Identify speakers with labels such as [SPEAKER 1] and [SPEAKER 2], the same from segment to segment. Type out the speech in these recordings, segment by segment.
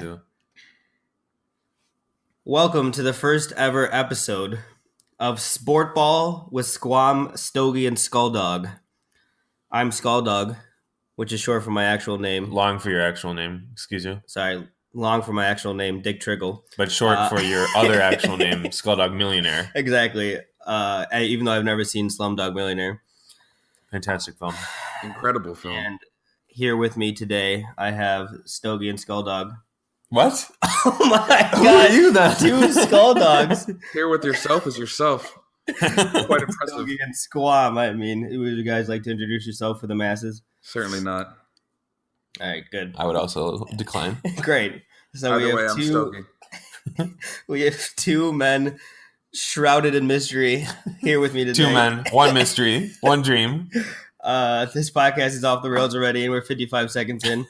[SPEAKER 1] too.
[SPEAKER 2] Welcome to the first ever episode of Sport Ball with Squam, Stogie, and Skulldog. I'm Skulldog, which is short for my actual name.
[SPEAKER 1] Long for your actual name, excuse you.
[SPEAKER 2] Sorry, long for my actual name, Dick Triggle.
[SPEAKER 1] But short for your other actual name, Skulldog Millionaire.
[SPEAKER 2] Exactly. Even though I've never seen Slumdog Millionaire.
[SPEAKER 1] Fantastic film.
[SPEAKER 3] Incredible film.
[SPEAKER 2] And here with me today, I have Stogie and Skulldog.
[SPEAKER 1] What?
[SPEAKER 2] Oh my
[SPEAKER 1] Who
[SPEAKER 2] god!
[SPEAKER 1] are you then?
[SPEAKER 2] Two Skulldogs.
[SPEAKER 3] Here with yourself is yourself. Quite impressive.
[SPEAKER 2] Stogie and Squam. I mean, would you guys like to introduce yourself for the masses?
[SPEAKER 3] Certainly not.
[SPEAKER 2] All right, good.
[SPEAKER 1] I would also decline.
[SPEAKER 2] Great. So
[SPEAKER 3] Either way, I'm Stogie.
[SPEAKER 2] we have two men shrouded in mystery here with me today.
[SPEAKER 1] Two men, one mystery, one dream.
[SPEAKER 2] This podcast is off the rails already, and we're 55 seconds in.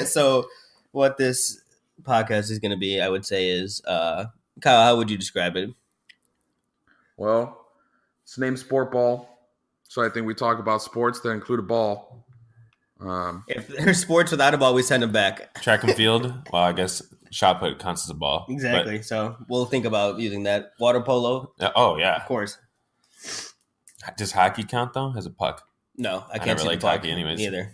[SPEAKER 2] So what this podcast is going to be, I would say, is Kyle, how would you describe it?
[SPEAKER 3] Well, it's named Sport Ball. So I think we talk about sports that include a ball.
[SPEAKER 2] If there's sports without a ball, we send them back.
[SPEAKER 1] Track and field. Well, I guess shot put counts as a ball.
[SPEAKER 2] Exactly. So we'll think about using that. Water polo,
[SPEAKER 1] Oh, yeah.
[SPEAKER 2] of course.
[SPEAKER 1] Does hockey count, though, as a puck?
[SPEAKER 2] No, I can't
[SPEAKER 1] never
[SPEAKER 2] see
[SPEAKER 1] liked
[SPEAKER 2] the puck
[SPEAKER 1] hockey anyways.
[SPEAKER 2] either.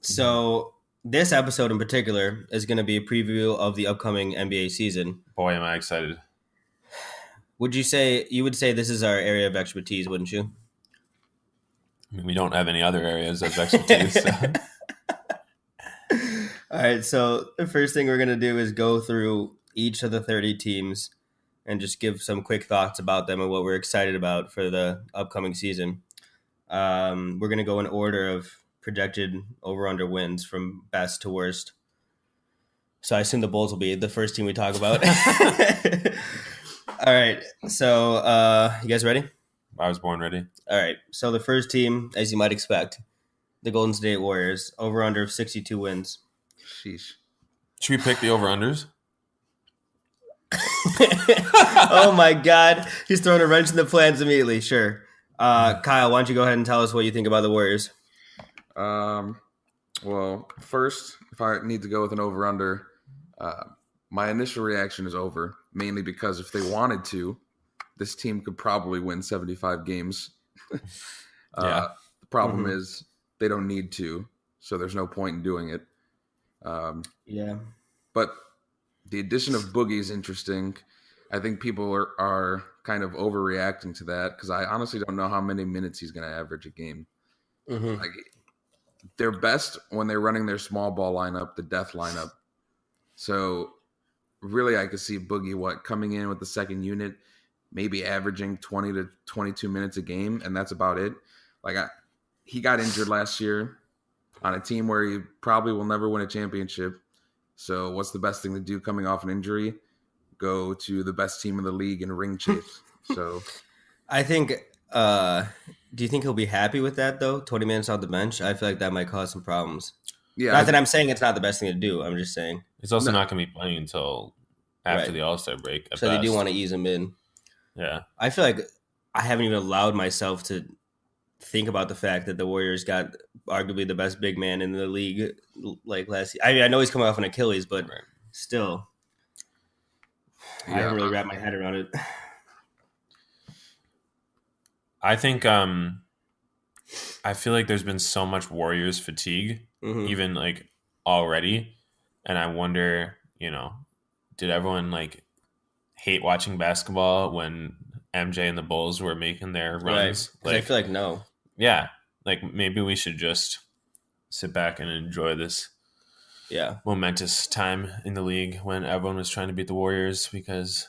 [SPEAKER 2] So this episode in particular is going to be a preview of the upcoming NBA season.
[SPEAKER 1] Boy, am I excited.
[SPEAKER 2] Would you say this is our area of expertise, wouldn't you?
[SPEAKER 1] I mean, we don't have any other areas of expertise. So.
[SPEAKER 2] All right, so the first thing we're going to do is go through each of the 30 teams and just give some quick thoughts about them and what we're excited about for the upcoming season. We're going to go in order of projected over-under wins from best to worst. So I assume the Bulls will be the first team we talk about. All right, so you guys ready?
[SPEAKER 1] I was born ready.
[SPEAKER 2] All right, so the first team, as you might expect, the Golden State Warriors, over-under of 62 wins.
[SPEAKER 3] Sheesh.
[SPEAKER 1] Should we pick the over-unders?
[SPEAKER 2] Oh my God, he's throwing a wrench in the plans immediately. Sure. Kyle, why don't you go ahead and tell us what you think about the Warriors?
[SPEAKER 3] Well, first, if I need to go with an over-under, my initial reaction is over, mainly because if they wanted to, this team could probably win 75 games.
[SPEAKER 1] Yeah.
[SPEAKER 3] The problem is they don't need to, so there's no point in doing it.
[SPEAKER 2] Yeah.
[SPEAKER 3] But the addition of Boogie is interesting. I think people are kind of overreacting to that because I honestly don't know how many minutes he's going to average a game.
[SPEAKER 2] Mm-hmm.
[SPEAKER 3] Like, they're best when they're running their small ball lineup, the death lineup. So really, I could see Boogie coming in with the second unit, maybe averaging 20 to 22 minutes a game, and that's about it. Like he got injured last year on a team where he probably will never win a championship. So what's the best thing to do coming off an injury? Go to the best team in the league and ring chase. So
[SPEAKER 2] I think. Do you think he'll be happy with that though? 20 minutes on the bench. I feel like that might cause some problems.
[SPEAKER 3] yeah,
[SPEAKER 2] Not that I'm saying it's not the best thing to do. I'm just saying.
[SPEAKER 1] It's also not going to be playing until after
[SPEAKER 2] Right.
[SPEAKER 1] the All-Star break.
[SPEAKER 2] So they do want to ease him in.
[SPEAKER 1] Yeah.
[SPEAKER 2] I feel like I haven't even allowed myself to think about the fact that the Warriors got arguably the best big man in the league like last year. I mean, I know he's coming off an Achilles, but
[SPEAKER 1] Right.
[SPEAKER 2] still, I haven't really wrapped my head around it.
[SPEAKER 1] I think I feel like there's been so much Warriors fatigue,
[SPEAKER 2] Mhm.
[SPEAKER 1] even like already. And I wonder, did everyone like hate watching basketball when MJ and the Bulls were making their
[SPEAKER 2] Right.
[SPEAKER 1] runs?
[SPEAKER 2] 'Cause I feel like no.
[SPEAKER 1] Yeah, like maybe we should just sit back and enjoy this
[SPEAKER 2] Yeah.
[SPEAKER 1] momentous time in the league when everyone was trying to beat the Warriors because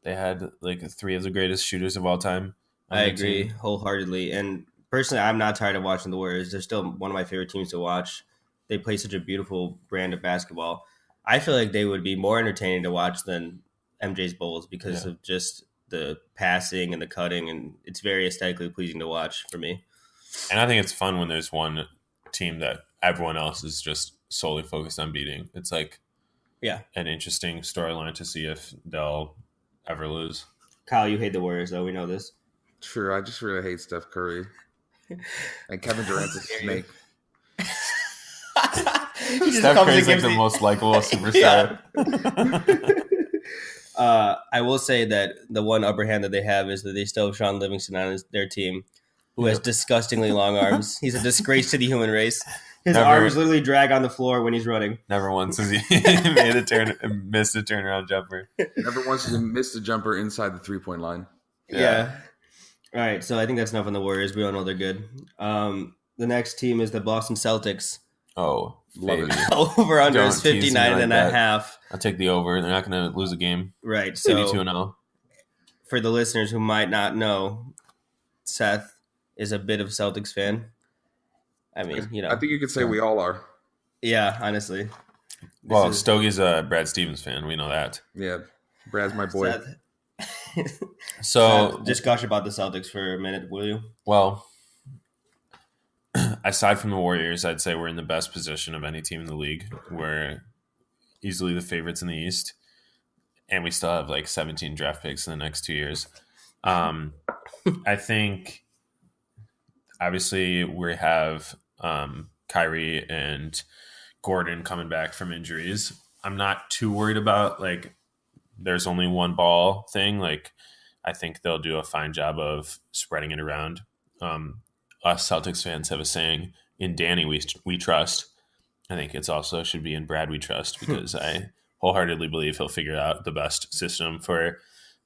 [SPEAKER 1] they had like three of the greatest shooters of all time.
[SPEAKER 2] I agree wholeheartedly. And personally, I'm not tired of watching the Warriors. They're still one of my favorite teams to watch. They play such a beautiful brand of basketball. I feel like they would be more entertaining to watch than MJ's Bulls because of just the passing and the cutting, and it's very aesthetically pleasing to watch for me.
[SPEAKER 1] And I think it's fun when there's one team that everyone else is just solely focused on beating. It's like an interesting storyline to see if they'll ever lose.
[SPEAKER 2] Kyle, you hate the Warriors, though. We know this.
[SPEAKER 3] True. I just really hate Steph Curry. And Kevin Durant's a snake.
[SPEAKER 1] Steph Curry's like the most likable superstar.
[SPEAKER 2] I will say that the one upper hand that they have is that they still have Sean Livingston on their team, who has disgustingly long arms. He's a disgrace to the human race. His arms literally drag on the floor when he's running.
[SPEAKER 1] Never once has he missed a turnaround jumper.
[SPEAKER 3] Never once has he missed a jumper inside the 3-point line.
[SPEAKER 2] Yeah. All right, so I think that's enough on the Warriors. We all know they're good. The next team is the Boston Celtics.
[SPEAKER 1] Oh, baby.
[SPEAKER 2] Over under is 59 and a half.
[SPEAKER 1] I'll take the over. They're not going to lose a game.
[SPEAKER 2] Right. So
[SPEAKER 1] 82-0.
[SPEAKER 2] For the listeners who might not know, Seth is a bit of a Celtics fan. I mean,
[SPEAKER 3] I think you could say we all are.
[SPEAKER 2] Yeah, honestly.
[SPEAKER 1] Well, Stogie's a Brad Stevens fan. We know that.
[SPEAKER 3] Yeah, Brad's my boy.
[SPEAKER 1] So
[SPEAKER 2] just gush about the Celtics for a minute, will you?
[SPEAKER 1] Well, aside from the Warriors, I'd say we're in the best position of any team in the league. We're easily the favorites in the East, and we still have like 17 draft picks in the next 2 years. I think, obviously, we have Kyrie and Gordon coming back from injuries. I'm not too worried about like there's only one ball thing. Like, I think they'll do a fine job of spreading it around. Us Celtics fans have a saying, in Danny we trust. I think it's also should be in Brad we trust, because I wholeheartedly believe he'll figure out the best system for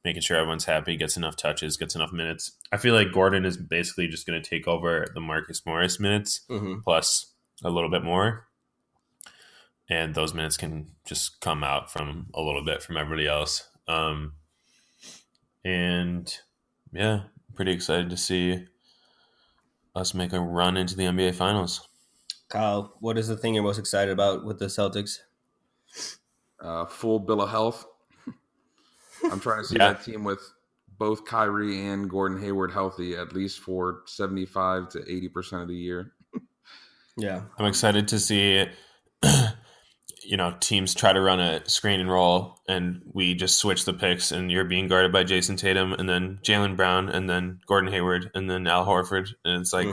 [SPEAKER 1] making sure everyone's happy, gets enough touches, gets enough minutes. I feel like Gordon is basically just going to take over the Marcus Morris minutes plus a little bit more. And those minutes can just come out from a little bit from everybody else. And yeah, pretty excited to see us make a run into the NBA Finals.
[SPEAKER 2] Kyle, what is the thing you're most excited about with the Celtics?
[SPEAKER 3] Full bill of health. I'm trying to see that team with both Kyrie and Gordon Hayward healthy at least for 75 to 80% of the year.
[SPEAKER 2] Yeah.
[SPEAKER 1] I'm excited to see teams try to run a screen and roll, and we just switch the picks, and you're being guarded by Jason Tatum, and then Jaylen Brown, and then Gordon Hayward, and then Al Horford. And it's like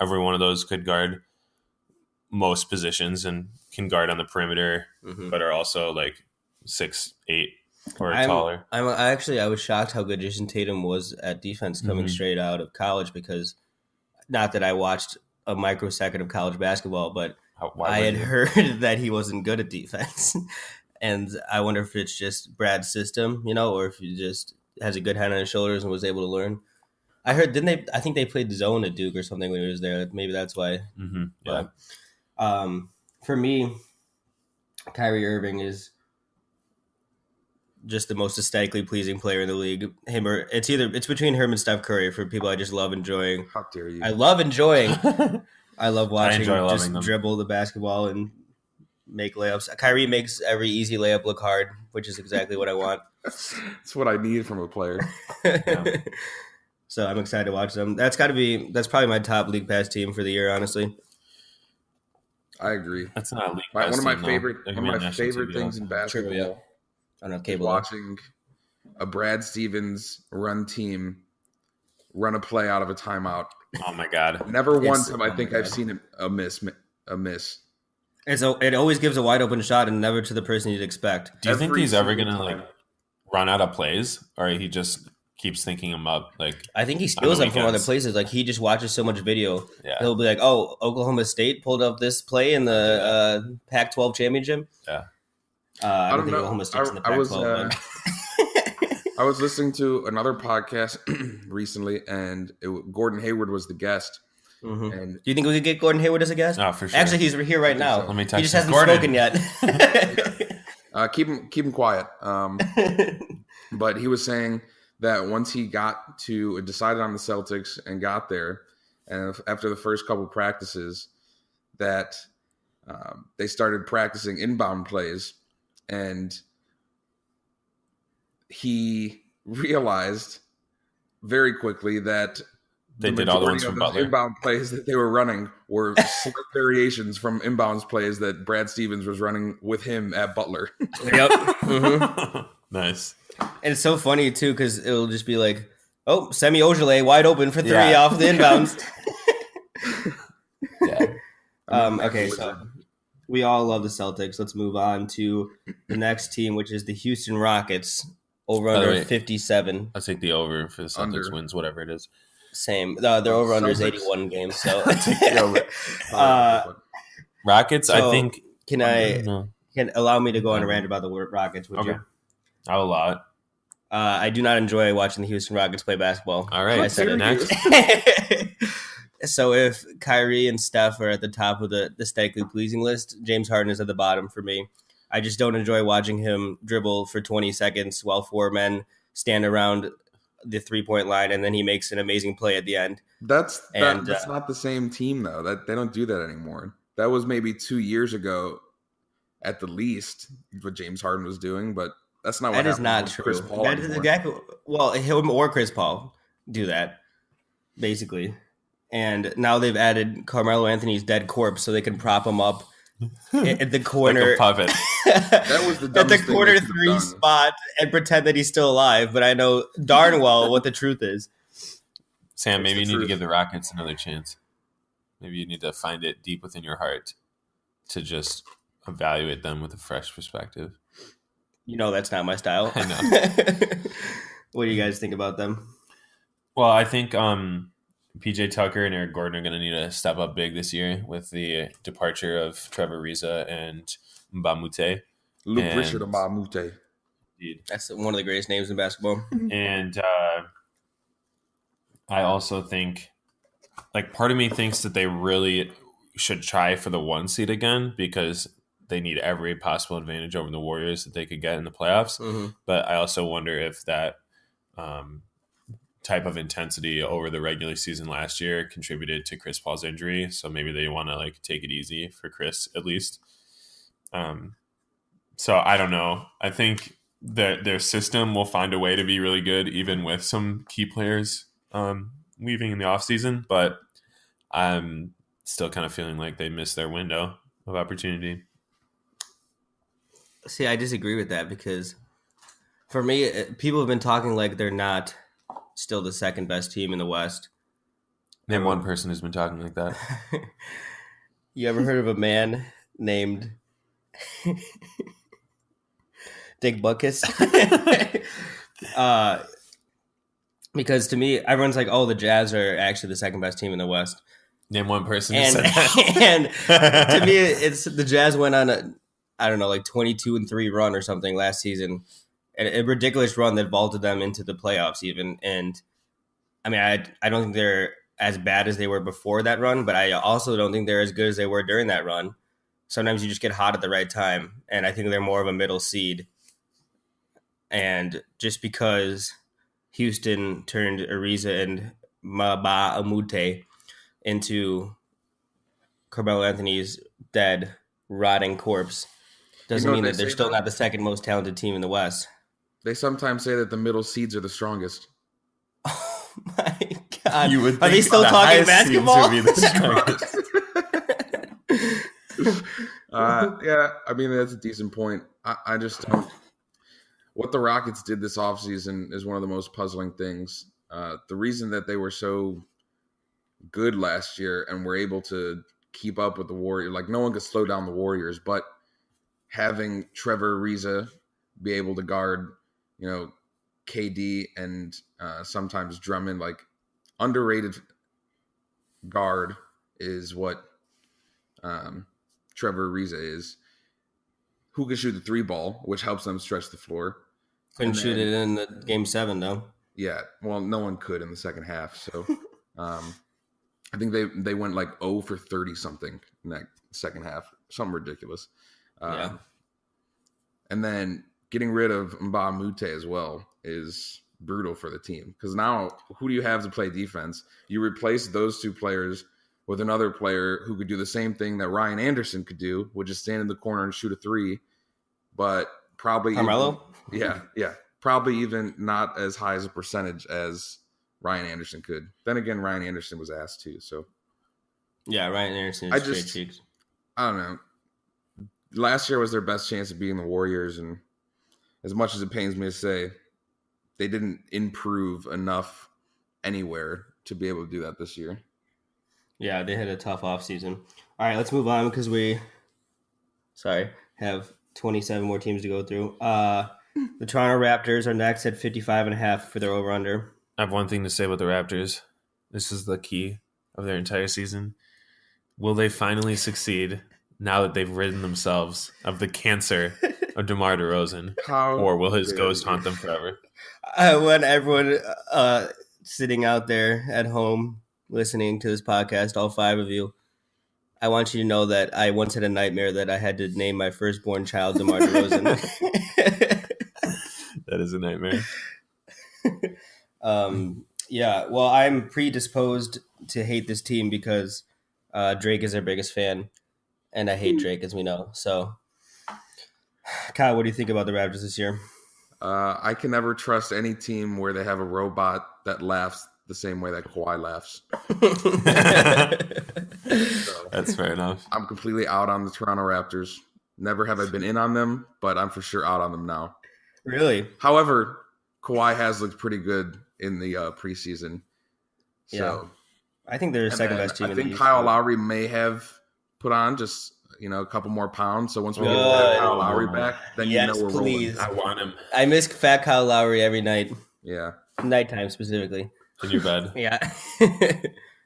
[SPEAKER 1] every one of those could guard most positions and can guard on the perimeter, but are also like 6'8" or taller.
[SPEAKER 2] I was shocked how good Jason Tatum was at defense coming straight out of college, because not that I watched a microsecond of college basketball, but I had heard that he wasn't good at defense. And I wonder if it's just Brad's system, or if he just has a good head on his shoulders and was able to learn. I heard, I think they played zone at Duke or something when he was there. Maybe that's why.
[SPEAKER 1] Yeah.
[SPEAKER 2] But, for me, Kyrie Irving is just the most aesthetically pleasing player in the league. It's between him and Steph Curry for people I just love enjoying.
[SPEAKER 3] How dare you?
[SPEAKER 2] I love enjoying. I love watching
[SPEAKER 1] them
[SPEAKER 2] dribble the basketball and make layups. Kyrie makes every easy layup look hard, which is exactly what I want.
[SPEAKER 3] That's what I need from a player.
[SPEAKER 2] So I'm excited to watch them. That's probably my top league pass team for the year, honestly.
[SPEAKER 3] I agree.
[SPEAKER 1] That's not a league
[SPEAKER 3] pass
[SPEAKER 1] team,
[SPEAKER 3] one of my favorite things in basketball.
[SPEAKER 2] Yeah. I don't have cable.
[SPEAKER 3] Watching a Brad Stevens run team run a play out of a timeout.
[SPEAKER 1] Oh my God!
[SPEAKER 3] Never once have I think I've seen a miss.
[SPEAKER 2] It always gives a wide open shot, and never to the person you'd expect.
[SPEAKER 1] Do you think he's ever gonna run out of plays, or he just keeps thinking them up? Like,
[SPEAKER 2] I think he steals them from other places. Like, he just watches so much video.
[SPEAKER 1] Yeah.
[SPEAKER 2] He'll be like, "Oh, Oklahoma State pulled up this play in the Pac-12 championship."
[SPEAKER 1] Yeah.
[SPEAKER 2] I don't think Oklahoma State's in the Pac-12.
[SPEAKER 3] I was listening to another podcast recently, and Gordon Hayward was the guest. And
[SPEAKER 2] do you think we could get Gordon Hayward as a guest?
[SPEAKER 1] Oh, for sure.
[SPEAKER 2] Actually, he's here right now.
[SPEAKER 1] So. Let me text
[SPEAKER 2] he just hasn't
[SPEAKER 1] Gordon.
[SPEAKER 2] spoken yet.
[SPEAKER 3] Keep him quiet. But he was saying that once he decided on the Celtics and got there, and after the first couple practices, that they started practicing inbound plays, and he realized very quickly that
[SPEAKER 1] they did all the ones from Butler.
[SPEAKER 3] Inbound plays that they were running were slight variations from inbounds plays that Brad Stevens was running with him at Butler.
[SPEAKER 2] Yep.
[SPEAKER 1] Nice.
[SPEAKER 2] And it's so funny too, because it'll just be like, "Oh, Semi Ojeleye wide open for three off the inbounds."
[SPEAKER 1] Yeah.
[SPEAKER 2] Okay, so we all love the Celtics. Let's move on to the next team, which is the Houston Rockets. Over
[SPEAKER 1] By the
[SPEAKER 2] under
[SPEAKER 1] way,
[SPEAKER 2] 57.
[SPEAKER 1] I'll take the over for the Celtics
[SPEAKER 3] Under.
[SPEAKER 1] wins, whatever it is.
[SPEAKER 2] Same. Their over under is
[SPEAKER 3] Celtics.
[SPEAKER 2] 81 games. So,
[SPEAKER 3] Take the over.
[SPEAKER 1] Rockets, I
[SPEAKER 2] So,
[SPEAKER 1] think.
[SPEAKER 2] can
[SPEAKER 1] I
[SPEAKER 2] I
[SPEAKER 1] don't know.
[SPEAKER 2] can allow me to go on a rant about the Rockets? Would
[SPEAKER 1] Okay.
[SPEAKER 2] you?
[SPEAKER 1] I'll allow it.
[SPEAKER 2] I do not enjoy watching the Houston Rockets play basketball.
[SPEAKER 1] All right.
[SPEAKER 2] I said it.
[SPEAKER 1] Next.
[SPEAKER 2] So if Kyrie and Steph are at the top of the aesthetically pleasing list, James Harden is at the bottom for me. I just don't enjoy watching him dribble for 20 seconds while four men stand around the 3-point line, and then he makes an amazing play at the end.
[SPEAKER 3] That's
[SPEAKER 2] And,
[SPEAKER 3] not the same team though. That they don't do that anymore. That was maybe 2 years ago, at the least, what James Harden was doing. But that's not what
[SPEAKER 2] That is
[SPEAKER 3] happens
[SPEAKER 2] not
[SPEAKER 3] with
[SPEAKER 2] true.
[SPEAKER 3] Chris Paul
[SPEAKER 2] That is
[SPEAKER 3] anymore.
[SPEAKER 2] exactly well, him or Chris Paul do that, basically. And now they've added Carmelo Anthony's dead corpse so they can prop him up at the corner.
[SPEAKER 1] Like a puppet.
[SPEAKER 3] That was the
[SPEAKER 2] at the
[SPEAKER 3] dumbest thing
[SPEAKER 2] corner
[SPEAKER 3] they could've
[SPEAKER 2] 3
[SPEAKER 3] done.
[SPEAKER 2] spot and pretend that he's still alive. But I know darn well what the truth is.
[SPEAKER 1] Sam, maybe you
[SPEAKER 3] It's the
[SPEAKER 1] need to
[SPEAKER 3] truth.
[SPEAKER 1] give the Rockets another chance. Maybe you need to find it deep within your heart to just evaluate them with a fresh perspective.
[SPEAKER 2] You know that's not my style.
[SPEAKER 1] I know.
[SPEAKER 2] What do you guys think about them?
[SPEAKER 1] Well, I think PJ Tucker and Eric Gordon are going to need to step up big this year with the departure of Trevor Ariza and Mbamute.
[SPEAKER 3] Luke
[SPEAKER 1] And-
[SPEAKER 3] Richard and Mamute.
[SPEAKER 1] Indeed.
[SPEAKER 2] That's one of the greatest names in basketball.
[SPEAKER 1] And I also think, like, part of me thinks that they really should try for the 1 seed again because they need every possible advantage over the Warriors that they could get in the playoffs.
[SPEAKER 2] Mm-hmm.
[SPEAKER 1] But I also wonder if that type of intensity over the regular season last year contributed to Chris Paul's injury. So maybe they want to like take it easy for Chris at least. So I don't know. I think that their system will find a way to be really good, even with some key players leaving in the offseason. But I'm still kind of feeling like they missed their window of opportunity.
[SPEAKER 2] See, I disagree with that because for me, people have been talking like they're not still the second best team in the West.
[SPEAKER 1] Name one person who's been talking like that.
[SPEAKER 2] You ever heard of a man named Dick Butkus? Because to me, everyone's like, "Oh, the Jazz are actually the second best team in the West."
[SPEAKER 1] Name one person who
[SPEAKER 2] And
[SPEAKER 1] said that.
[SPEAKER 2] and to me, it's the Jazz went on a 22-3 run or something last season, a ridiculous run that vaulted them into the playoffs even. And I mean, I don't think they're as bad as they were before that run, but I also don't think they're as good as they were during that run. Sometimes you just get hot at the right time, and I think they're more of a middle seed. And just because Houston turned Ariza and Mbamute into Carmelo Anthony's dead, rotting corpse doesn't
[SPEAKER 3] You know
[SPEAKER 2] mean
[SPEAKER 3] they
[SPEAKER 2] that they're
[SPEAKER 3] say
[SPEAKER 2] still
[SPEAKER 3] that-
[SPEAKER 2] not the second most talented team in the West.
[SPEAKER 3] They sometimes say that the middle seeds are the strongest.
[SPEAKER 2] Oh my God.
[SPEAKER 1] You would
[SPEAKER 2] Are they
[SPEAKER 1] think
[SPEAKER 2] still
[SPEAKER 1] the
[SPEAKER 2] talking
[SPEAKER 1] highest seeds
[SPEAKER 2] basketball?
[SPEAKER 1] would be the strongest.
[SPEAKER 3] Yeah, I mean, that's a decent point. I just don't. What the Rockets did this offseason is one of the most puzzling things. The reason that they were so good last year and were able to keep up with the Warriors, like no one could slow down the Warriors, but having Trevor Ariza be able to guard, KD and sometimes Drummond, like underrated guard is what Trevor Ariza is. Who can shoot the 3 ball, which helps them stretch the floor.
[SPEAKER 2] Couldn't
[SPEAKER 3] And
[SPEAKER 2] shoot
[SPEAKER 3] then-
[SPEAKER 2] it in the game 7 though.
[SPEAKER 3] Yeah, well, no one could in the second half. So I think they went like 0 for 30 something in that second half, something ridiculous.
[SPEAKER 2] Yeah.
[SPEAKER 3] And then getting rid of Mbamute as well is brutal for the team because now who do you have to play defense? You replace those 2 players with another player who could do the same thing that Ryan Anderson could do, which is stand in the corner and shoot a 3, but probably
[SPEAKER 2] Carmelo?
[SPEAKER 3] yeah, probably even not as high as a percentage as Ryan Anderson could. Then again, Ryan Anderson was asked too, so
[SPEAKER 2] Yeah, Ryan Anderson
[SPEAKER 3] I
[SPEAKER 2] is straight
[SPEAKER 3] just-
[SPEAKER 2] cheeks.
[SPEAKER 3] I don't know. Last year was their best chance of beating the Warriors, and as much as it pains me to say, they didn't improve enough anywhere to be able to do that this year.
[SPEAKER 2] Yeah, they had a tough offseason. All right, let's move on because we Sorry, have 27 more teams to go through. The Toronto Raptors are next at 55.5 for their over-under.
[SPEAKER 1] I have one thing to say about the Raptors. This is the key of their entire season. Will they finally succeed now that they've ridden themselves of the cancer of DeMar DeRozan? Or will his ghost haunt them forever?
[SPEAKER 2] I want everyone sitting out there at home listening to this podcast, all 5 of you, I want you to know that I once had a nightmare that I had to name my firstborn child DeMar DeRozan.
[SPEAKER 1] That is a nightmare.
[SPEAKER 2] Yeah, well, I'm predisposed to hate this team because Drake is their biggest fan, and I hate Drake, as we know. So, Kyle, what do you think about the Raptors this year?
[SPEAKER 3] I can never trust any team where they have a robot that laughs the same way that Kawhi laughs. So,
[SPEAKER 1] that's fair enough.
[SPEAKER 3] I'm completely out on the Toronto Raptors. Never have I been in on them, but I'm for sure out on them now.
[SPEAKER 2] Really?
[SPEAKER 3] However, Kawhi has looked pretty good in the preseason. So,
[SPEAKER 2] yeah. I think they're the second best team.
[SPEAKER 3] I think Kyle Lowry may have put on just a couple more pounds. So once we get Kyle Lowry back, then
[SPEAKER 2] yes,
[SPEAKER 3] we're
[SPEAKER 2] please.
[SPEAKER 3] rolling.
[SPEAKER 1] I want him.
[SPEAKER 2] I miss fat Kyle Lowry every night.
[SPEAKER 3] Yeah,
[SPEAKER 2] nighttime specifically.
[SPEAKER 1] In your bed.
[SPEAKER 2] Yeah.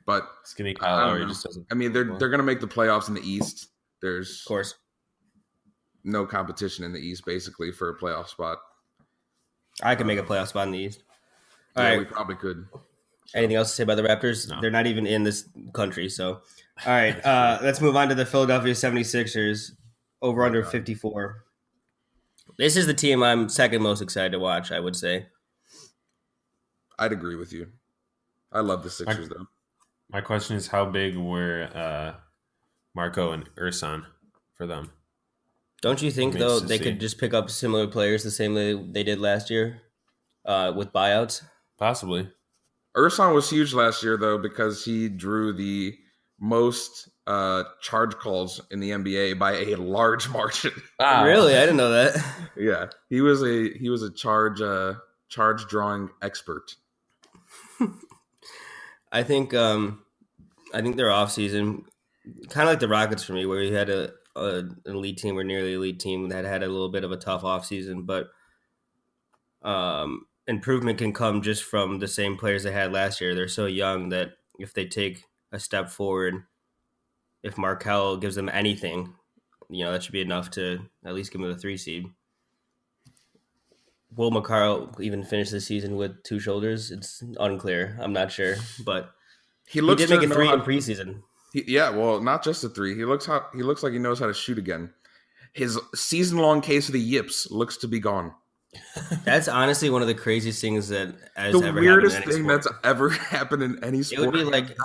[SPEAKER 3] But
[SPEAKER 1] skinny Kyle Lowry just doesn't.
[SPEAKER 3] I mean, they're going to make the playoffs in the East. There's
[SPEAKER 2] of course
[SPEAKER 3] no competition in the East basically for a playoff spot.
[SPEAKER 2] I could make a playoff spot in the East. All
[SPEAKER 3] right,
[SPEAKER 2] right,
[SPEAKER 3] we probably could.
[SPEAKER 2] Anything else to say about the Raptors?
[SPEAKER 1] No.
[SPEAKER 2] They're not even in this country. So, all right, let's move on to the Philadelphia 76ers, over under 54. This is the team I'm second most excited to watch, I would say.
[SPEAKER 3] I'd agree with you. I love the Sixers, though.
[SPEAKER 1] My question is, how big were Marco and Ersan for them?
[SPEAKER 2] Don't you think, though, they could just pick up similar players the same way they did last year with buyouts?
[SPEAKER 1] Possibly.
[SPEAKER 3] Ersan was huge last year, though, because he drew the most charge calls in the NBA by a large margin.
[SPEAKER 2] Really? I didn't know that.
[SPEAKER 3] Yeah, he was a charge drawing expert.
[SPEAKER 2] I think their off season, kind of like the Rockets for me, where you had an elite team or nearly elite team that had a little bit of a tough off season, but improvement can come just from the same players they had last year. They're so young that if they take a step forward, if Markelle gives them anything, that should be enough to at least give them the 3 seed. Will McCarl even finish the season with 2 shoulders? It's unclear. I'm not sure, but he did make a 3 in preseason.
[SPEAKER 3] Well, not just a 3. He looks like he knows how to shoot again. His season-long case of the yips looks to be gone.
[SPEAKER 2] That's honestly one of the craziest things that has
[SPEAKER 3] the
[SPEAKER 2] ever
[SPEAKER 3] weirdest
[SPEAKER 2] happened in
[SPEAKER 3] thing that's ever happened in any sport.
[SPEAKER 2] It would be like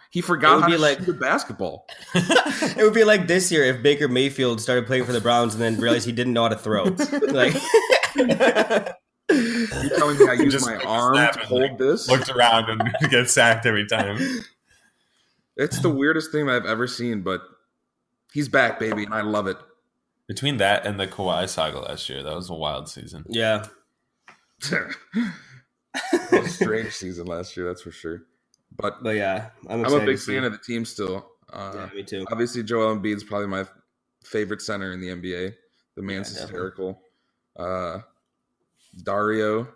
[SPEAKER 3] he forgot how to shoot a basketball.
[SPEAKER 2] It would be like this year if Baker Mayfield started playing for the Browns and then realized he didn't know how to throw. Like,
[SPEAKER 3] you're telling me I use my arm to hold this?
[SPEAKER 1] Looked around and gets sacked every time.
[SPEAKER 3] It's the weirdest thing that I've ever seen, but he's back, baby, and I love it.
[SPEAKER 1] Between that and the Kawhi saga last year, that was a wild season.
[SPEAKER 2] Yeah.
[SPEAKER 3] A strange season last year, that's for sure. But
[SPEAKER 2] yeah, I'm
[SPEAKER 3] a big fan of the team still.
[SPEAKER 2] Yeah, me too.
[SPEAKER 3] Obviously, Joel Embiid is probably my favorite center in the NBA. The man's hysterical. Dario,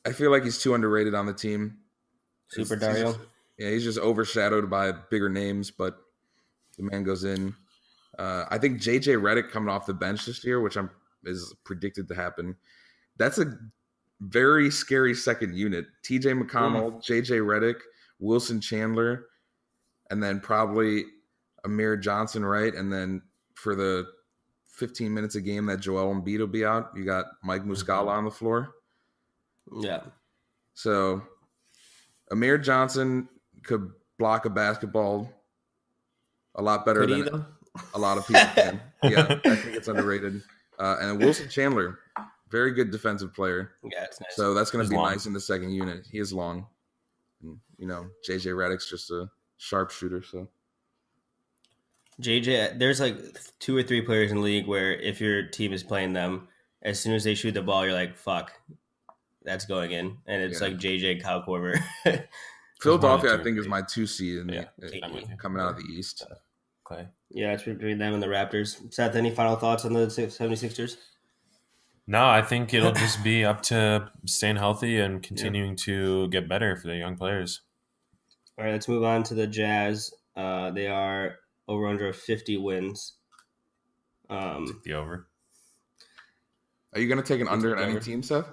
[SPEAKER 3] I feel like he's too underrated on the team.
[SPEAKER 2] Super Dario.
[SPEAKER 3] He's just overshadowed by bigger names, but the man goes in. I think JJ Redick coming off the bench this year, which is predicted to happen. That's a very scary second unit. TJ McConnell, JJ Redick, Wilson Chandler, and then probably Amir Johnson, right? And then for the 15 minutes a game that Joel Embiid will be out, you got Mike Muscala on the floor.
[SPEAKER 2] Yeah. So
[SPEAKER 3] Amir Johnson could block a basketball a lot better than a lot of people can. Yeah, I think it's underrated. And Wilson Chandler, very good defensive player.
[SPEAKER 2] Yeah, it's nice.
[SPEAKER 3] So that's going to be nice in the second unit. He is long. And, JJ Redick's just a sharpshooter. So
[SPEAKER 2] JJ, there's like 2 or 3 players in the league where if your team is playing them, as soon as they shoot the ball, you're like, fuck, that's going in. And it's like JJ, Kyle Korver.
[SPEAKER 3] Philadelphia, I think, is my 2 seed coming out of the East.
[SPEAKER 1] Clay.
[SPEAKER 2] Yeah, it's between them and the Raptors. Seth, any final thoughts on the 76ers?
[SPEAKER 1] No, I think it'll just be up to staying healthy and continuing to get better for the young players.
[SPEAKER 2] All right, let's move on to the Jazz. They are over under 50 wins.
[SPEAKER 1] Take the over.
[SPEAKER 3] Are you going to take an under in any team, Seth?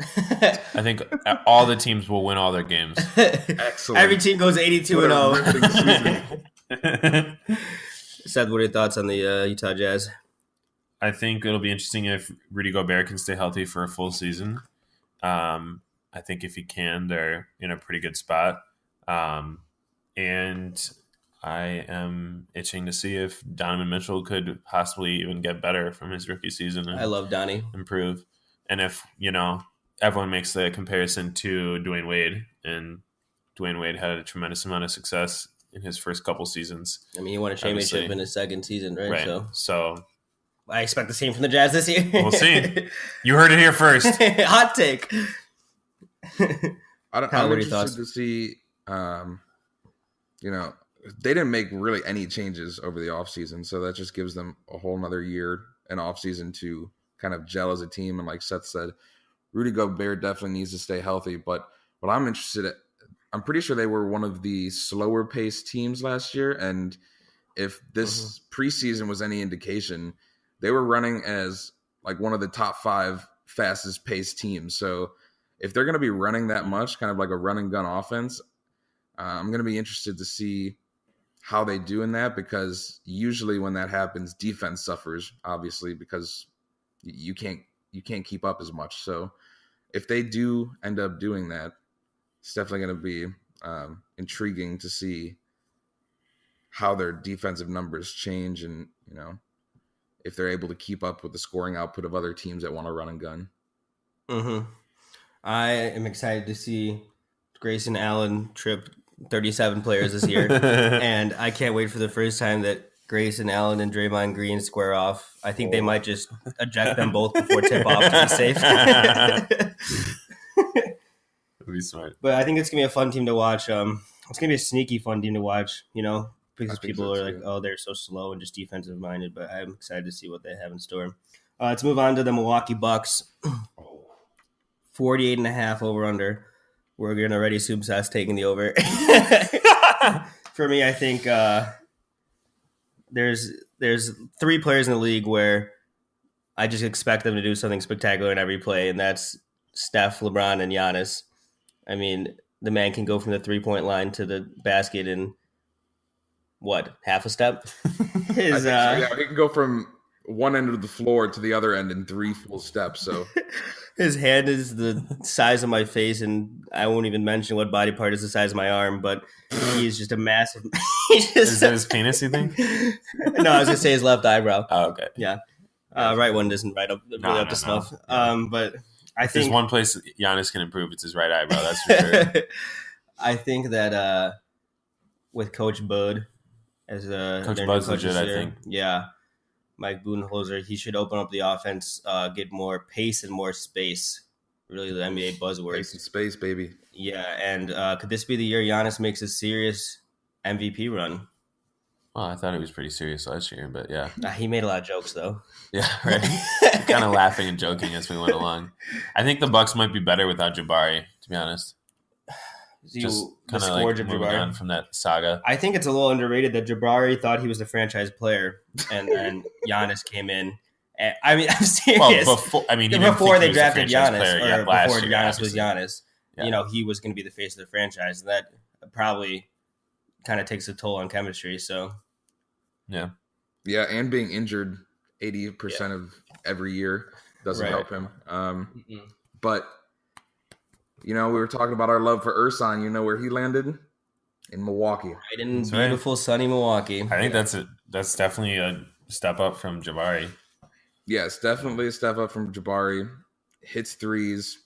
[SPEAKER 1] I think all the teams will win all their games.
[SPEAKER 3] Excellent.
[SPEAKER 2] Every team goes 82-0.
[SPEAKER 3] and
[SPEAKER 2] Seth, what are your thoughts on the Utah Jazz?
[SPEAKER 1] I think it'll be interesting if Rudy Gobert can stay healthy for a full season. I think if he can, they're in a pretty good spot. And I am itching to see if Donovan Mitchell could possibly even get better from his rookie season. And
[SPEAKER 2] I love Donnie.
[SPEAKER 1] improve. And if, everyone makes the comparison to Dwayne Wade, and Dwayne Wade had a tremendous amount of success in his first couple seasons.
[SPEAKER 2] I mean, he won a championship in his second season, right?
[SPEAKER 1] Right. So
[SPEAKER 2] I expect the same from the Jazz this year.
[SPEAKER 1] we'll see. You heard it here first.
[SPEAKER 2] Hot take.
[SPEAKER 3] I'm interested to see, they didn't make really any changes over the offseason, so that just gives them a whole nother year and offseason to kind of gel as a team. And like Seth said, Rudy Gobert definitely needs to stay healthy. But what I'm interested in, I'm pretty sure they were one of the slower paced teams last year. And if this preseason was any indication, they were running as like one of the top 5 fastest paced teams. So if they're going to be running that much, kind of like a run and gun offense, I'm going to be interested to see how they do in that, because usually when that happens, defense suffers, obviously, because you can't keep up as much. So if they do end up doing that, it's definitely going to be intriguing to see how their defensive numbers change, and if they're able to keep up with the scoring output of other teams that want to run and gun.
[SPEAKER 2] I am excited to see Grayson Allen trip 37 players this year, and I can't wait for the first time that Grayson Allen and Draymond Green square off. I think they might just eject them both before tip-off to be safe.
[SPEAKER 1] That'd be smart.
[SPEAKER 2] But I think it's going to be a fun team to watch. It's going to be a sneaky fun team to watch, because people are like, oh, they're so slow and just defensive-minded. But I'm excited to see what they have in store. Let's move on to the Milwaukee Bucks. 48.5 over-under. We're going to already assume Seth's taking the over. For me, I think there's 3 players in the league where I just expect them to do something spectacular in every play, and that's Steph, LeBron, and Giannis. I mean, the man can go from the 3-point line to the basket in, half a step?
[SPEAKER 3] He can go from one end of the floor to the other end in 3 full steps. So
[SPEAKER 2] his hand is the size of my face, and I won't even mention what body part is the size of my arm, but he's just a massive...
[SPEAKER 1] Is that his penis, you think?
[SPEAKER 2] No, I was going to say his left eyebrow.
[SPEAKER 1] Oh, okay.
[SPEAKER 2] Yeah. Right one isn't up to snuff.
[SPEAKER 1] No.
[SPEAKER 2] But I think...
[SPEAKER 1] There's one place Giannis can improve, it's his right eyebrow, that's for sure.
[SPEAKER 2] I think that with Coach Bud as
[SPEAKER 1] Coach Bud's legit, I think.
[SPEAKER 2] Yeah. Mike Budenholzer, he should open up the offense, get more pace and more space. Really, the NBA buzzword.
[SPEAKER 3] Pace and space, baby.
[SPEAKER 2] Yeah, and could this be the year Giannis makes a serious MVP run?
[SPEAKER 1] Well, I thought he was pretty serious last year, but yeah.
[SPEAKER 2] He made a lot of jokes, though.
[SPEAKER 1] Yeah, right. Kind of laughing and joking as we went along. I think the Bucks might be better without Jabari, to be honest. Just kind of like moving on from that saga.
[SPEAKER 2] I think it's a little underrated that Jabari thought he was the franchise player, and then Giannis came in. And, I mean, I'm serious.
[SPEAKER 1] Well, before
[SPEAKER 2] they drafted Giannis, or before
[SPEAKER 1] year,
[SPEAKER 2] Giannis was Giannis,
[SPEAKER 1] yeah.
[SPEAKER 2] He was going to be the face of the franchise, and that probably kind of takes a toll on chemistry. So,
[SPEAKER 3] yeah, and being injured 80% of every year doesn't help him. But. We were talking about our love for Ersan. You know where he landed? In Milwaukee.
[SPEAKER 2] Right in beautiful, sunny Milwaukee.
[SPEAKER 1] I think that's definitely a step up from Jabari.
[SPEAKER 3] Yes, definitely a step up from Jabari. Hits threes.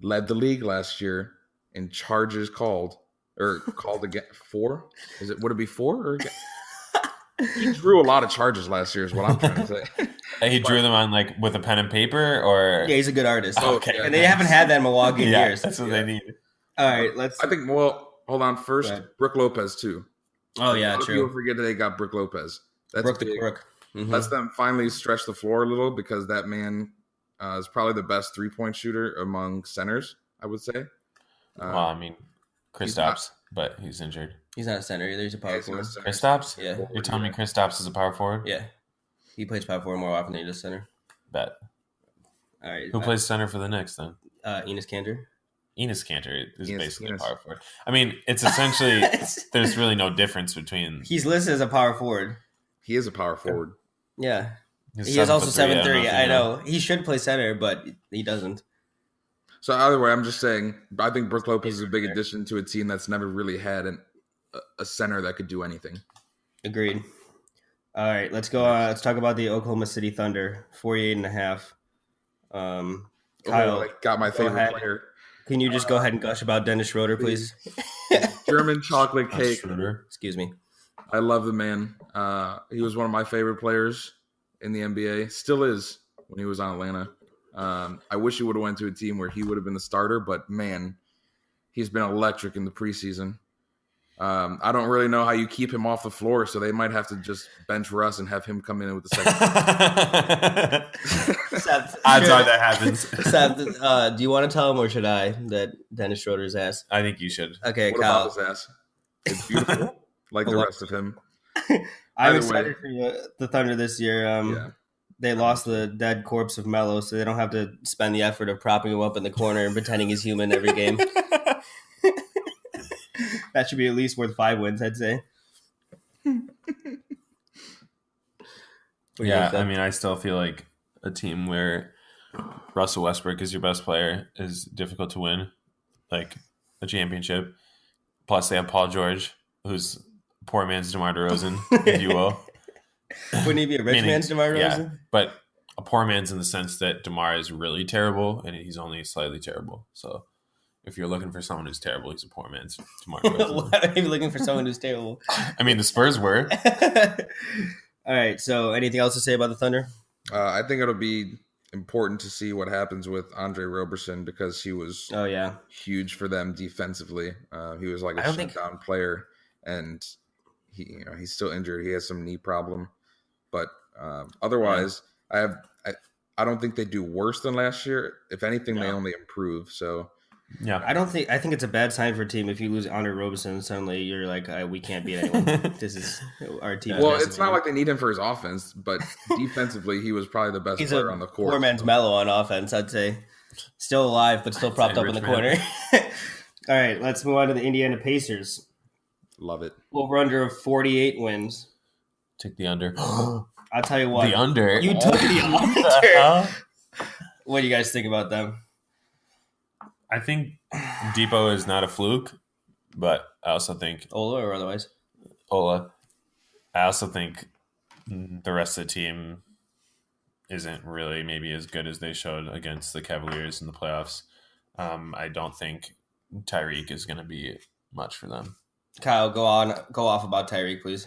[SPEAKER 3] Led the league last year in charges called again. 4? Would it be 4 or again? He drew a lot of charges last year is what I'm trying to say.
[SPEAKER 1] He drew them on with a pen and paper, or
[SPEAKER 2] yeah, he's a good artist.
[SPEAKER 1] Oh, okay,
[SPEAKER 2] and they haven't had that in Milwaukee in years.
[SPEAKER 1] That's what they need.
[SPEAKER 2] All right,
[SPEAKER 3] I think. Well, hold on. First, Brooke Lopez too.
[SPEAKER 2] Oh,
[SPEAKER 3] A
[SPEAKER 2] yeah,
[SPEAKER 3] lot of people
[SPEAKER 2] true.
[SPEAKER 3] forget that they got Brook Lopez. That's
[SPEAKER 2] Brooke the
[SPEAKER 3] big.
[SPEAKER 2] Crook. Mhm.
[SPEAKER 3] Lets them finally stretch the floor a little because that man is probably the best 3-point shooter among centers, I would say.
[SPEAKER 1] Well, I mean,
[SPEAKER 3] He's not.
[SPEAKER 1] Kristaps, but he's injured.
[SPEAKER 2] He's not a center either. He's a
[SPEAKER 3] Yeah,
[SPEAKER 2] power
[SPEAKER 3] he's not
[SPEAKER 2] forward.
[SPEAKER 3] center, he's
[SPEAKER 1] Kristaps?
[SPEAKER 3] power
[SPEAKER 2] Yeah.
[SPEAKER 3] forward,
[SPEAKER 1] You're telling me
[SPEAKER 3] yeah.
[SPEAKER 1] Kristaps is a power forward?
[SPEAKER 2] Yeah. He plays power forward more often than he does center.
[SPEAKER 1] Bet.
[SPEAKER 2] All right.
[SPEAKER 1] Who plays center for the Knicks then?
[SPEAKER 2] Enos Kanter.
[SPEAKER 1] Enos Kanter is
[SPEAKER 3] Enos-
[SPEAKER 1] basically
[SPEAKER 3] Enos.
[SPEAKER 1] a power forward. I mean, it's essentially there's really no difference between.
[SPEAKER 2] He's listed as a power forward.
[SPEAKER 3] He is a power forward.
[SPEAKER 2] Yeah.
[SPEAKER 1] He's
[SPEAKER 2] He is also
[SPEAKER 1] 7'3". I don't
[SPEAKER 2] 7'3".
[SPEAKER 1] if
[SPEAKER 2] I
[SPEAKER 1] you
[SPEAKER 2] know. He should play center, but he doesn't.
[SPEAKER 3] So either way, I'm just saying, I think Brook Lopez is a big
[SPEAKER 2] There.
[SPEAKER 3] addition to a team that's never really had a center that could do anything.
[SPEAKER 2] Agreed. All right, let's go. Let's talk about the Oklahoma City Thunder, 48.5. Kyle,
[SPEAKER 3] I got my
[SPEAKER 2] go
[SPEAKER 3] favorite
[SPEAKER 2] ahead.
[SPEAKER 3] player.
[SPEAKER 2] Can you just go ahead and gush about Dennis Schroeder, please?
[SPEAKER 3] German chocolate
[SPEAKER 1] That's
[SPEAKER 3] cake.
[SPEAKER 1] Schroeder.
[SPEAKER 2] Excuse me.
[SPEAKER 3] I love the man. He was one of my favorite players in the NBA. Still is when he was on Atlanta. I wish he would have went to a team where he would have been the starter, but man, he's been electric in the preseason. I don't really know how you keep him off the floor, so they might have to just bench Russ and have him come in with the second.
[SPEAKER 2] Seth,
[SPEAKER 1] Odds are that happens.
[SPEAKER 2] Seth, do you want to tell him or should I that Dennis Schroeder's ass?
[SPEAKER 1] I think you should.
[SPEAKER 2] Okay,
[SPEAKER 3] What
[SPEAKER 2] Kyle.
[SPEAKER 3] about his ass? It's beautiful, like the rest of him.
[SPEAKER 2] I'm
[SPEAKER 3] Either
[SPEAKER 2] excited for the Thunder this year.
[SPEAKER 3] Yeah.
[SPEAKER 2] They lost the dead corpse of Melo, so they don't have to spend the effort of propping him up in the corner and pretending he's human every game. That should be at least worth 5 wins, I'd say. What do you
[SPEAKER 1] Yeah,
[SPEAKER 2] think, Seth?
[SPEAKER 1] I mean, I still feel like a team where Russell Westbrook is your best player is difficult to win, like a championship. Plus, they have Paul George, who's poor man's DeMar DeRozan, if you will.
[SPEAKER 2] Wouldn't he be a rich
[SPEAKER 1] Meaning-
[SPEAKER 2] man's DeMar
[SPEAKER 1] yeah.
[SPEAKER 2] DeRozan?
[SPEAKER 1] But a poor man's in the sense that DeMar is really terrible and he's only slightly terrible. So if you're looking for someone who's terrible, he's a poor man's DeMar DeRozan.
[SPEAKER 2] Why are you looking for someone who's terrible?
[SPEAKER 1] I mean, the Spurs were.
[SPEAKER 2] All right, so anything else to say about the Thunder?
[SPEAKER 3] I think it'll be important to see what happens with Andre Roberson because he was
[SPEAKER 2] Oh, yeah.
[SPEAKER 3] huge for them defensively. He was like
[SPEAKER 2] I
[SPEAKER 3] a
[SPEAKER 2] don't think-
[SPEAKER 3] shutdown player, and he's still injured. He has some knee problem, but otherwise, I don't think they do worse than last year. If anything, they
[SPEAKER 2] No.
[SPEAKER 3] only improve. So
[SPEAKER 1] Yeah.
[SPEAKER 2] I think it's a bad sign for a team if you lose Andre Roberson. Suddenly you're like, we can't beat anyone. This is our team. is
[SPEAKER 3] well,
[SPEAKER 2] messing
[SPEAKER 3] it's not
[SPEAKER 2] with
[SPEAKER 3] like they need him for his offense, but defensely, he was probably the best
[SPEAKER 2] he's
[SPEAKER 3] player
[SPEAKER 2] a
[SPEAKER 3] on the court.
[SPEAKER 2] poor man's Mellow on offense, I'd say. Still alive, but still propped
[SPEAKER 1] say
[SPEAKER 2] up in the
[SPEAKER 1] rich
[SPEAKER 2] corner.
[SPEAKER 1] man.
[SPEAKER 2] All right, let's move on to the Indiana Pacers.
[SPEAKER 3] Love it.
[SPEAKER 2] Over under of 48 wins.
[SPEAKER 1] Take the under.
[SPEAKER 2] I'll tell you what.
[SPEAKER 1] The under.
[SPEAKER 2] You took the under. What do you guys think about them?
[SPEAKER 1] I think Depot is not a fluke, but I also think
[SPEAKER 2] Ola or otherwise?
[SPEAKER 1] Ola. I also think the rest of the team isn't really maybe as good as they showed against the Cavaliers in the playoffs. I don't think Tyreek is going to be much for them.
[SPEAKER 2] Kyle, go off about Tyreek, please.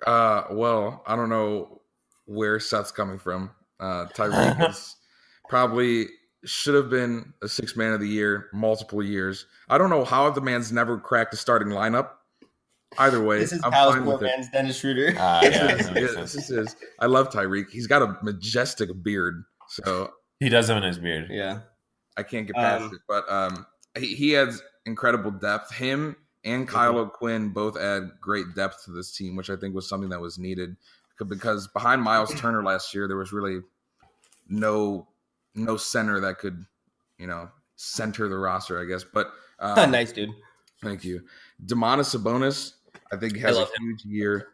[SPEAKER 3] Well, I don't know where Seth's coming from. Tyreek is probably should have been a 6th man of the year multiple years. I don't know how the man's never cracked a starting lineup. Either way,
[SPEAKER 2] This is
[SPEAKER 3] I'm
[SPEAKER 2] Kyle's
[SPEAKER 3] fine
[SPEAKER 2] poor
[SPEAKER 3] with it.
[SPEAKER 2] man's Dennis Schroeder.
[SPEAKER 1] Yeah, that makes
[SPEAKER 3] This
[SPEAKER 1] sense.
[SPEAKER 3] is. I love Tyreek. He's got a majestic beard, so
[SPEAKER 1] He does have a nice beard.
[SPEAKER 2] Yeah.
[SPEAKER 3] I can't get past it. But he has incredible depth. Him and Kyle O'Quinn both add great depth to this team, which I think was something that was needed. Because behind Miles Turner last year, there was really no center that could, center the roster, I guess. But
[SPEAKER 2] Nice, dude.
[SPEAKER 3] thank you. Domantas Sabonis, I think has a
[SPEAKER 2] love
[SPEAKER 3] huge year.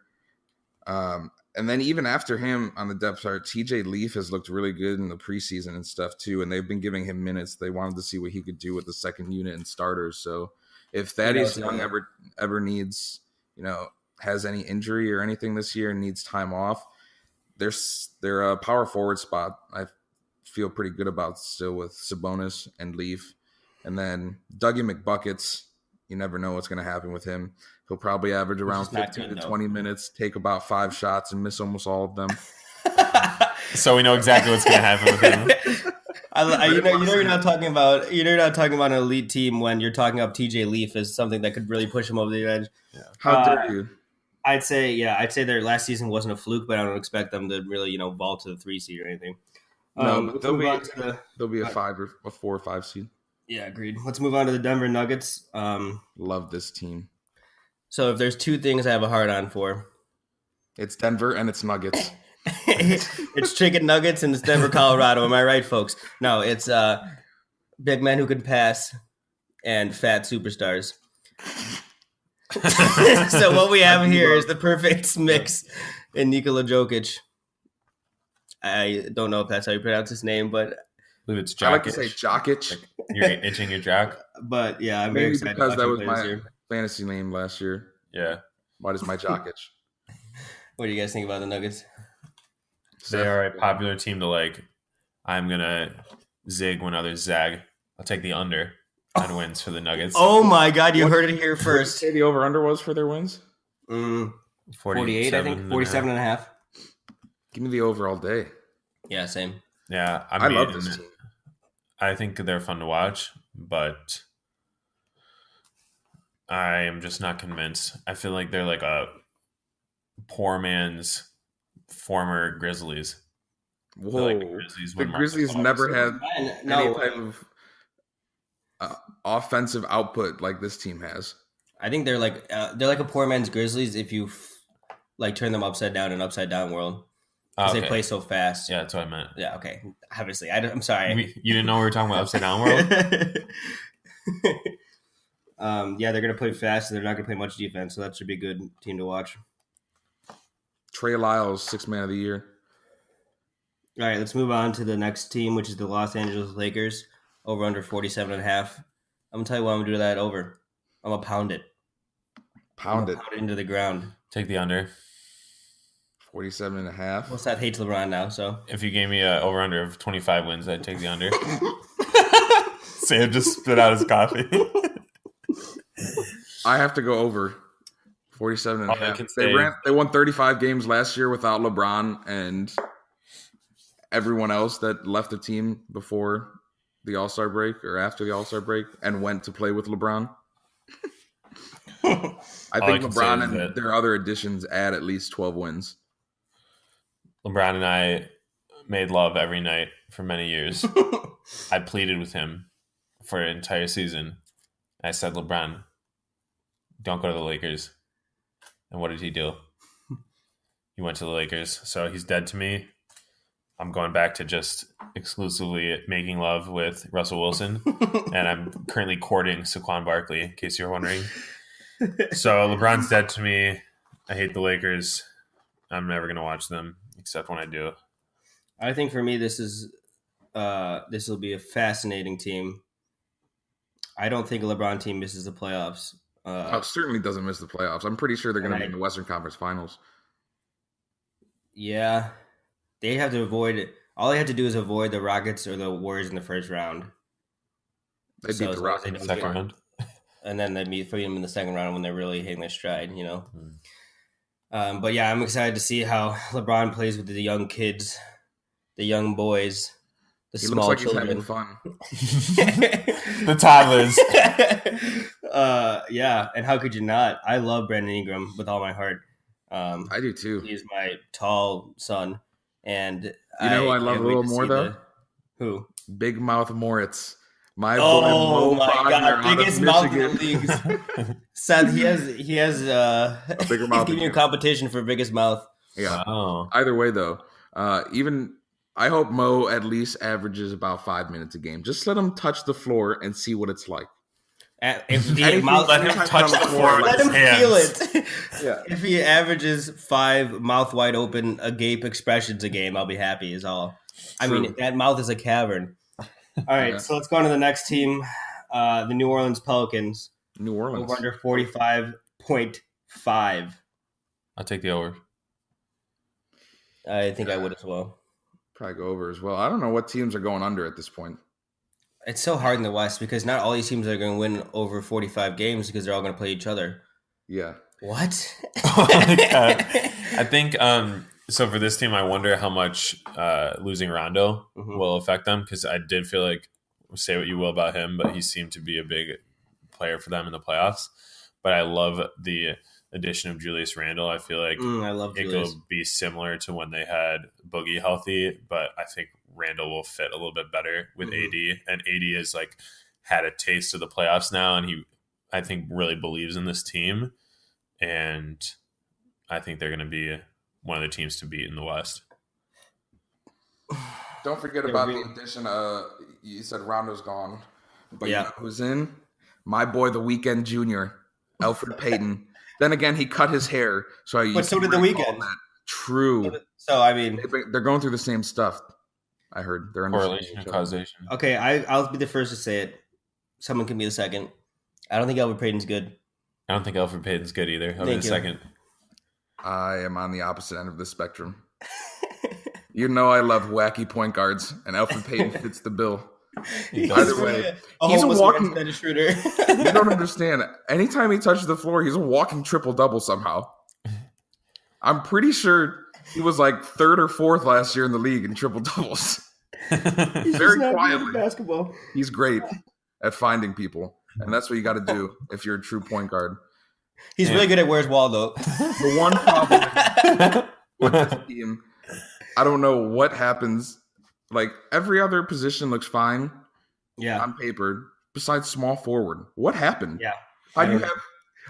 [SPEAKER 3] And then even after him on the depth chart, TJ Leaf has looked really good in the preseason and stuff too. And they've been giving him minutes. They wanted to see what he could do with the second unit and starters. So if Thaddeus Young ever needs, has any injury or anything this year and needs time off, they're a power forward spot. I feel pretty good about still with Sabonis and Leaf. And then Dougie McBuckets, you never know what's going to happen with him. He'll probably average around
[SPEAKER 2] just not
[SPEAKER 3] 15
[SPEAKER 2] good,
[SPEAKER 3] to
[SPEAKER 2] though.
[SPEAKER 3] 20 minutes, take about 5 shots, and miss almost all of them.
[SPEAKER 1] So we know exactly what's going to happen with him.
[SPEAKER 2] You're not talking about an elite team when you're talking up TJ Leaf as something that could really push him over the edge.
[SPEAKER 1] Yeah.
[SPEAKER 3] How dare you?
[SPEAKER 2] I'd say their last season wasn't a fluke, but I don't expect them to really vault to the 3 seed or anything.
[SPEAKER 3] No, but they'll be a 5 or a 4 or 5 seed.
[SPEAKER 2] Yeah, agreed. Let's move on to the Denver Nuggets.
[SPEAKER 3] Love this team.
[SPEAKER 2] So if there's 2 things I have a hard on for,
[SPEAKER 3] it's Denver and it's Nuggets.
[SPEAKER 2] It's chicken nuggets and it's Denver, Colorado. Am I right, folks? No, it's big men who can pass and fat superstars. So what we have here is the perfect mix in Nikola Jokic. I don't know if that's how you pronounce his name, but
[SPEAKER 1] I believe it's Jokic.
[SPEAKER 3] I like to say Jokic.
[SPEAKER 1] Like you're itching your jock.
[SPEAKER 2] But yeah, I'm very excited
[SPEAKER 3] because that was
[SPEAKER 2] him
[SPEAKER 3] my
[SPEAKER 2] here.
[SPEAKER 3] fantasy name last year.
[SPEAKER 1] Yeah.
[SPEAKER 3] What is my Jokic?
[SPEAKER 2] What do you guys think about the Nuggets?
[SPEAKER 1] They are a popular team to like. I'm going to zig when others zag. I'll take the under on wins for the Nuggets.
[SPEAKER 2] Oh my God, you heard it here first.
[SPEAKER 3] Say the over-under was for their wins?
[SPEAKER 2] 48, I think. 47 and a half.
[SPEAKER 3] Give me the over all day.
[SPEAKER 2] Yeah, same.
[SPEAKER 1] Yeah,
[SPEAKER 3] I love this team.
[SPEAKER 1] I think they're fun to watch, but I am just not convinced. I feel like they're like a poor man's former Grizzlies.
[SPEAKER 3] Whoa.
[SPEAKER 1] Like
[SPEAKER 3] the Grizzlies never had any type of offensive output like this team has.
[SPEAKER 2] I think they're like a poor man's Grizzlies if you turn them upside down in upside down world. Because they play so fast.
[SPEAKER 1] Yeah, that's what I meant.
[SPEAKER 2] Yeah, okay. Obviously. I'm sorry.
[SPEAKER 1] You didn't know we were talking about upside down world?
[SPEAKER 2] Yeah, they're going to play fast, and they're not going to play much defense, so that should be a good team to watch.
[SPEAKER 3] Trey Lyles, 6th man of the year.
[SPEAKER 2] All right, let's move on to the next team, which is the Los Angeles Lakers, over under 47.5. I'm going to tell you why I'm going to do that over. I'm going to pound it.
[SPEAKER 3] Pound it
[SPEAKER 2] into the ground.
[SPEAKER 1] Take the under.
[SPEAKER 3] 47.5.
[SPEAKER 2] Well, Seth hates LeBron now, so.
[SPEAKER 1] If you gave me an over-under of 25 wins, I'd take the under. Sam just spit out his coffee.
[SPEAKER 3] I have to go over 47.5. They won 35 games last year without LeBron and everyone else that left the team before the All-Star break or after the All-Star break and went to play with LeBron. I think LeBron and their other additions add at least 12 wins.
[SPEAKER 1] LeBron and I made love every night for many years. I pleaded with him for an entire season. I said, LeBron, don't go to the Lakers. And what did he do? He went to the Lakers. So he's dead to me. I'm going back to just exclusively making love with Russell Wilson. And I'm currently courting Saquon Barkley, in case you're wondering. So LeBron's dead to me. I hate the Lakers. I'm never going to watch them, except when I do.
[SPEAKER 2] I think for me, this will be a fascinating team. I don't think a LeBron team misses the playoffs.
[SPEAKER 3] It certainly doesn't miss the playoffs. I'm pretty sure they're going to be in the Western Conference Finals.
[SPEAKER 2] Yeah. They have to avoid it. All they have to do is avoid the Rockets or the Warriors in the first round.
[SPEAKER 3] They beat the Rockets in the
[SPEAKER 1] second round.
[SPEAKER 2] And then they meet them in the second round when they're really hitting their stride, you know. But yeah, I'm excited to see how LeBron plays with the young kids, the young boys, the small children.
[SPEAKER 3] He's having fun.
[SPEAKER 1] The toddlers.
[SPEAKER 2] Yeah, and how could you not? I love Brandon Ingram with all my heart.
[SPEAKER 3] I do too.
[SPEAKER 2] He's my tall son, and
[SPEAKER 3] you know who I love a little more though?
[SPEAKER 2] Who?
[SPEAKER 3] Big Mouth Moritz. My
[SPEAKER 2] boy,
[SPEAKER 3] Mo
[SPEAKER 2] my
[SPEAKER 3] Wagner
[SPEAKER 2] God, biggest mouth in the leagues. Seth, he has
[SPEAKER 3] a bigger mouth.
[SPEAKER 2] He's giving you a competition for biggest mouth.
[SPEAKER 3] Yeah. Wow. Either way, though, I hope Mo at least averages about 5 minutes a game. Just let him touch the floor and see what it's like.
[SPEAKER 2] Let him touch the floor. Let him feel it. Yeah. If he averages 5 mouth wide open, agape expressions a game, I'll be happy. Is all. I mean, that mouth is a cavern. All right, so let's go on to the next team, the New Orleans Pelicans.
[SPEAKER 3] New Orleans.
[SPEAKER 2] Over under 45.5.
[SPEAKER 1] I'll take the over.
[SPEAKER 2] I think I would as well.
[SPEAKER 3] Probably go over as well. I don't know what teams are going under at this point.
[SPEAKER 2] It's so hard in the West because not all these teams are going to win over 45 games because they're all going to play each other.
[SPEAKER 3] Yeah.
[SPEAKER 2] What?
[SPEAKER 1] Oh my God. I think So for this team, I wonder how much losing Rondo will affect them, because I did feel like, say what you will about him, but he seemed to be a big player for them in the playoffs. But I love the addition of Julius Randle. I feel like
[SPEAKER 2] I love
[SPEAKER 1] it
[SPEAKER 2] Julius.
[SPEAKER 1] will be similar to when they had Boogie healthy, but I think Randle will fit a little bit better with AD. And AD has like had a taste of the playoffs now, and he, I think, really believes in this team. And I think they're going to be one of the teams to beat in the West.
[SPEAKER 3] Don't forget about the addition of, you said Rondo's gone, but you know who's in? My boy, the Weekend Jr., Elfrid Payton. Then again, he cut his hair,
[SPEAKER 2] but so did the Weekend.
[SPEAKER 3] True.
[SPEAKER 2] So I mean,
[SPEAKER 3] they're going through the same stuff. I heard they're
[SPEAKER 1] correlation and causation.
[SPEAKER 2] Okay, I'll be the first to say it. Someone can be the second. I don't think Elfrid Payton's good.
[SPEAKER 1] I don't think Elfrid Payton's good either. I'll be the second.
[SPEAKER 3] I am on the opposite end of the spectrum. You know I love wacky point guards, and Elfrid Payton fits the bill. Either way, he's a walking
[SPEAKER 2] shooter.
[SPEAKER 3] You don't understand. Anytime he touches the floor, he's a walking triple-double somehow. I'm pretty sure he was like 3rd or 4th last year in the league in triple-doubles. Very quietly.
[SPEAKER 2] Basketball.
[SPEAKER 3] He's great at finding people, and that's what you got to do if you're a true point guard.
[SPEAKER 2] He's really good at Where's Waldo.
[SPEAKER 3] The one problem with this team, I don't know what happens. Like, every other position looks fine on paper, besides small forward. What happened?
[SPEAKER 2] Yeah.
[SPEAKER 3] How do you have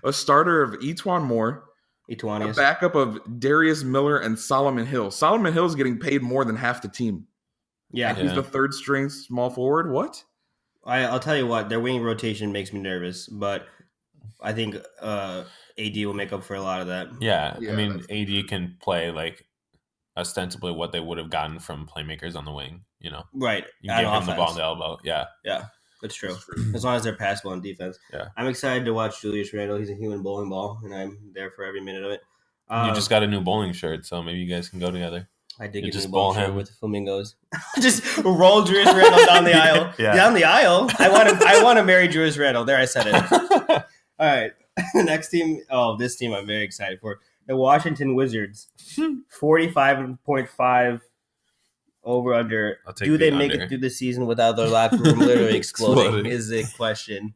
[SPEAKER 3] a starter of Etuan Moore, a backup of Darius Miller and Solomon Hill? Solomon Hill is getting paid more than half the team.
[SPEAKER 2] Yeah.
[SPEAKER 3] And he's the 3rd string small forward. What?
[SPEAKER 2] I'll tell you what, their wing rotation makes me nervous, but I think AD will make up for a lot of that.
[SPEAKER 1] Yeah, I mean, AD can play like ostensibly what they would have gotten from playmakers on the wing, you know?
[SPEAKER 2] Right.
[SPEAKER 1] You give him the ball in the elbow. Yeah.
[SPEAKER 2] Yeah, that's true. As long as they're passable on defense.
[SPEAKER 1] Yeah.
[SPEAKER 2] I'm excited to watch Julius Randle. He's a human bowling ball, and I'm there for every minute of it.
[SPEAKER 1] You just got a new bowling shirt, so maybe you guys can go together.
[SPEAKER 2] I did get a new bowling shirt with flamingos. Just roll Julius Randle down the aisle. Down the aisle? I want to marry Julius Randle. There, I said it. All right. The next team. Oh, this team I'm very excited for. The Washington Wizards. 45.5 over under. Do they make it through the season without their locker room literally exploding? Is the question.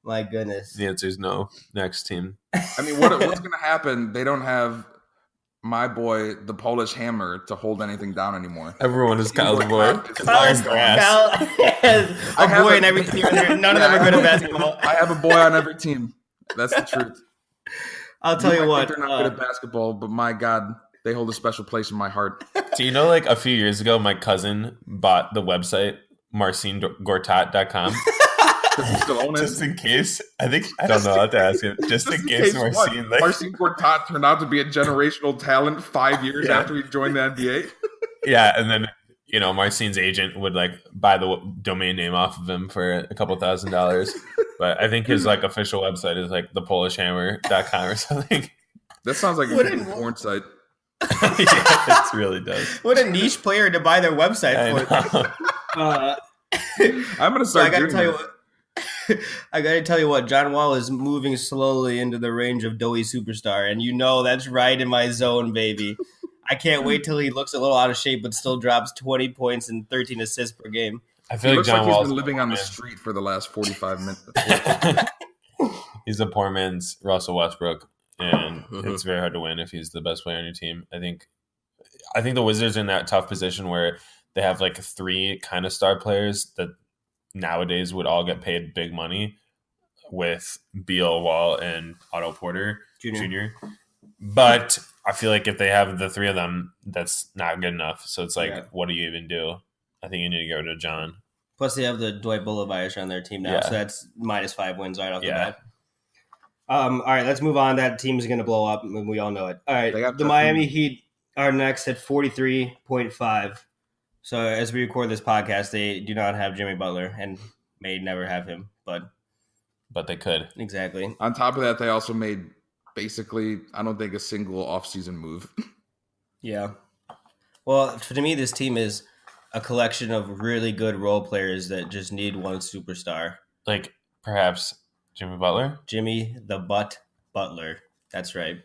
[SPEAKER 2] My goodness.
[SPEAKER 1] The answer is no. Next team.
[SPEAKER 3] I mean, what's going to happen? They don't have my boy, the Polish Hammer, to hold anything down anymore.
[SPEAKER 1] Everyone is Kyle's boy.
[SPEAKER 2] Kyle has a boy in every team. None of them are good at basketball.
[SPEAKER 3] I have a boy on every team. That's the truth.
[SPEAKER 2] I'll tell you what.
[SPEAKER 3] They're not good at basketball, but my God, they hold a special place in my heart.
[SPEAKER 1] Do you know, like a few years ago, my cousin bought the website marcinegortat.com.
[SPEAKER 3] Does he still own it?
[SPEAKER 1] Just in case. I don't know how to ask him. Just in case Marcin.
[SPEAKER 3] Marcin Gortat turned out to be a generational talent 5 years after he joined the NBA.
[SPEAKER 1] Yeah, and then, you know, Marcin's agent would like buy the domain name off of him for a couple $1,000s. But I think his like official website is like thepolishhammer.com or something.
[SPEAKER 3] That sounds like a good porn site.
[SPEAKER 1] Yeah, it really does.
[SPEAKER 2] What a niche player to buy their website for.
[SPEAKER 3] I'm gonna start.
[SPEAKER 2] I gotta tell you what. John Wall is moving slowly into the range of doughy superstar, and you know that's right in my zone, baby. I can't wait till he looks a little out of shape, but still drops 20 points and 13 assists per game.
[SPEAKER 1] I feel like John Wall's
[SPEAKER 3] been living on the street for the last 45 minutes.
[SPEAKER 1] He's a poor man's Russell Westbrook, and it's very hard to win if he's the best player on your team. I think the Wizards are in that tough position where they have like 3 kind of star players that nowadays would all get paid big money with Beal, Wall, and Otto Porter Jr. But I feel like if they have the 3 of them, that's not good enough. So it's like, what do you even do? I think you need to get rid of John.
[SPEAKER 2] Plus, they have the Dwight Bullabias on their team now, so that's -5 wins right off the bat. All right, let's move on. That team is going to blow up, and we all know it. All right, the Miami Heat are next at 43.5. So as we record this podcast, they do not have Jimmy Butler and may never have him, but
[SPEAKER 1] they could.
[SPEAKER 2] Exactly.
[SPEAKER 3] On top of that, they also made basically, I don't think, a single offseason move.
[SPEAKER 2] Yeah. Well, to me, this team is a collection of really good role players that just need one superstar.
[SPEAKER 1] Like perhaps Jimmy Butler?
[SPEAKER 2] Jimmy the Butt Butler. That's right.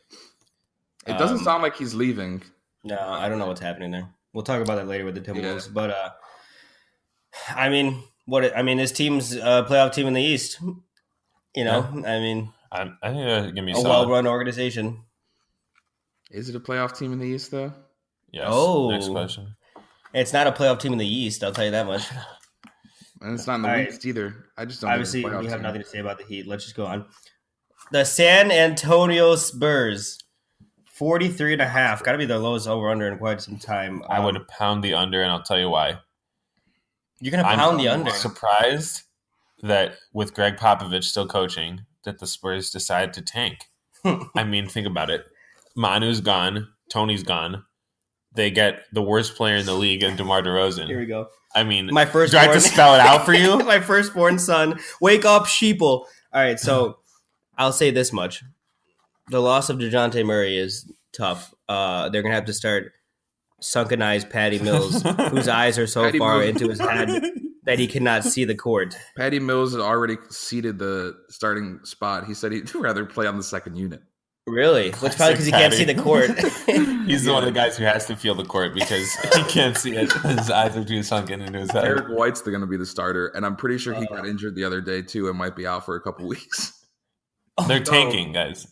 [SPEAKER 3] It doesn't sound like he's leaving.
[SPEAKER 2] No, I don't know what's happening there. We'll talk about that later with the Timberwolves. But I mean, his team's a playoff team in the East. You know, I mean,
[SPEAKER 1] I think they're gonna be
[SPEAKER 2] a
[SPEAKER 1] solid.
[SPEAKER 2] well-run organization.
[SPEAKER 3] Is it a playoff team in the East though?
[SPEAKER 1] Yes.
[SPEAKER 2] Oh.
[SPEAKER 1] Next question.
[SPEAKER 2] It's not a playoff team in the East. I'll tell you that much.
[SPEAKER 3] And it's not in the
[SPEAKER 2] All right.
[SPEAKER 3] West either. I just don't.
[SPEAKER 2] Obviously,
[SPEAKER 3] think it's a playoff
[SPEAKER 2] we have
[SPEAKER 3] team.
[SPEAKER 2] nothing to say about the Heat. Let's just go on. The San Antonio Spurs, 43.5. Got to be the lowest over/under in quite some time.
[SPEAKER 1] I would pound the under, and I'll tell you why.
[SPEAKER 2] You're gonna pound the under.
[SPEAKER 1] I'm surprised that with Greg Popovich still coaching, that the Spurs decided to tank. I mean, think about it. Manu's gone. Tony's gone. They get the worst player in the league in DeMar DeRozan.
[SPEAKER 2] Here we go.
[SPEAKER 1] I mean,
[SPEAKER 2] My first.
[SPEAKER 1] do I have to spell it out for you?
[SPEAKER 2] My firstborn son. Wake up, sheeple. All right, so I'll say this much: the loss of DeJounte Murray is tough. They're gonna have to start sunken eyes Patty Mills, whose eyes are so
[SPEAKER 3] Patty
[SPEAKER 2] far
[SPEAKER 3] Mills.
[SPEAKER 2] into his head that he cannot see the court.
[SPEAKER 3] Patty Mills had already seated the starting spot. He said he'd rather play on the second unit.
[SPEAKER 2] Really? That's probably because he can't see the court.
[SPEAKER 1] He's one of the guys who has to feel the court because he can't see it. His eyes are too sunken into his head.
[SPEAKER 3] Eric White's going to be the starter, and I'm pretty sure he got injured the other day too and might be out for a couple weeks.
[SPEAKER 1] They're tanking, guys.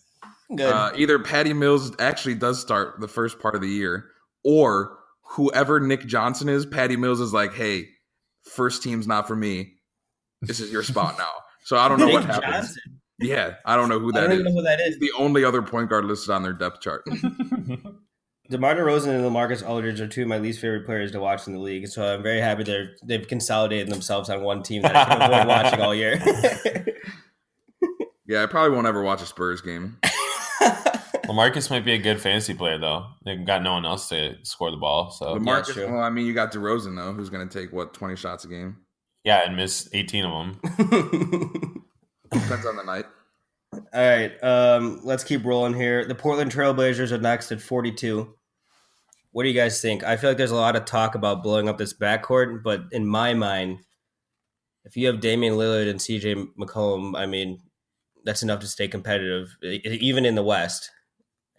[SPEAKER 2] Good.
[SPEAKER 3] Either Patty Mills actually does start the first part of the year, or whoever Nick Johnson is, Patty Mills is like, hey, first team's not for me. This is your spot now. So I don't know
[SPEAKER 2] Nick
[SPEAKER 3] what happens.
[SPEAKER 2] Johnson?
[SPEAKER 3] Yeah, I don't know who
[SPEAKER 2] I
[SPEAKER 3] that
[SPEAKER 2] don't
[SPEAKER 3] is.
[SPEAKER 2] even know who that is.
[SPEAKER 3] He's the only other point guard listed on their depth chart.
[SPEAKER 2] DeMar DeRozan and LaMarcus Aldridge are two of my least favorite players to watch in the league, so I'm very happy they've consolidated themselves on one team that I can avoid watching all year.
[SPEAKER 3] Yeah, I probably won't ever watch a Spurs game.
[SPEAKER 1] LaMarcus might be a good fantasy player, though. They've got no one else to score the ball. So
[SPEAKER 3] LaMarcus,
[SPEAKER 2] true.
[SPEAKER 3] well, I mean, you got DeRozan, though, who's going to take, 20 shots a game?
[SPEAKER 1] yeah, and miss 18 of them.
[SPEAKER 3] Depends on the night.
[SPEAKER 2] All right, let's keep rolling here. The Portland Trailblazers are next at 42. What do you guys think? I feel like there's a lot of talk about blowing up this backcourt, but in my mind, if you have Damian Lillard and CJ McCollum, I mean, that's enough to stay competitive, even in the West.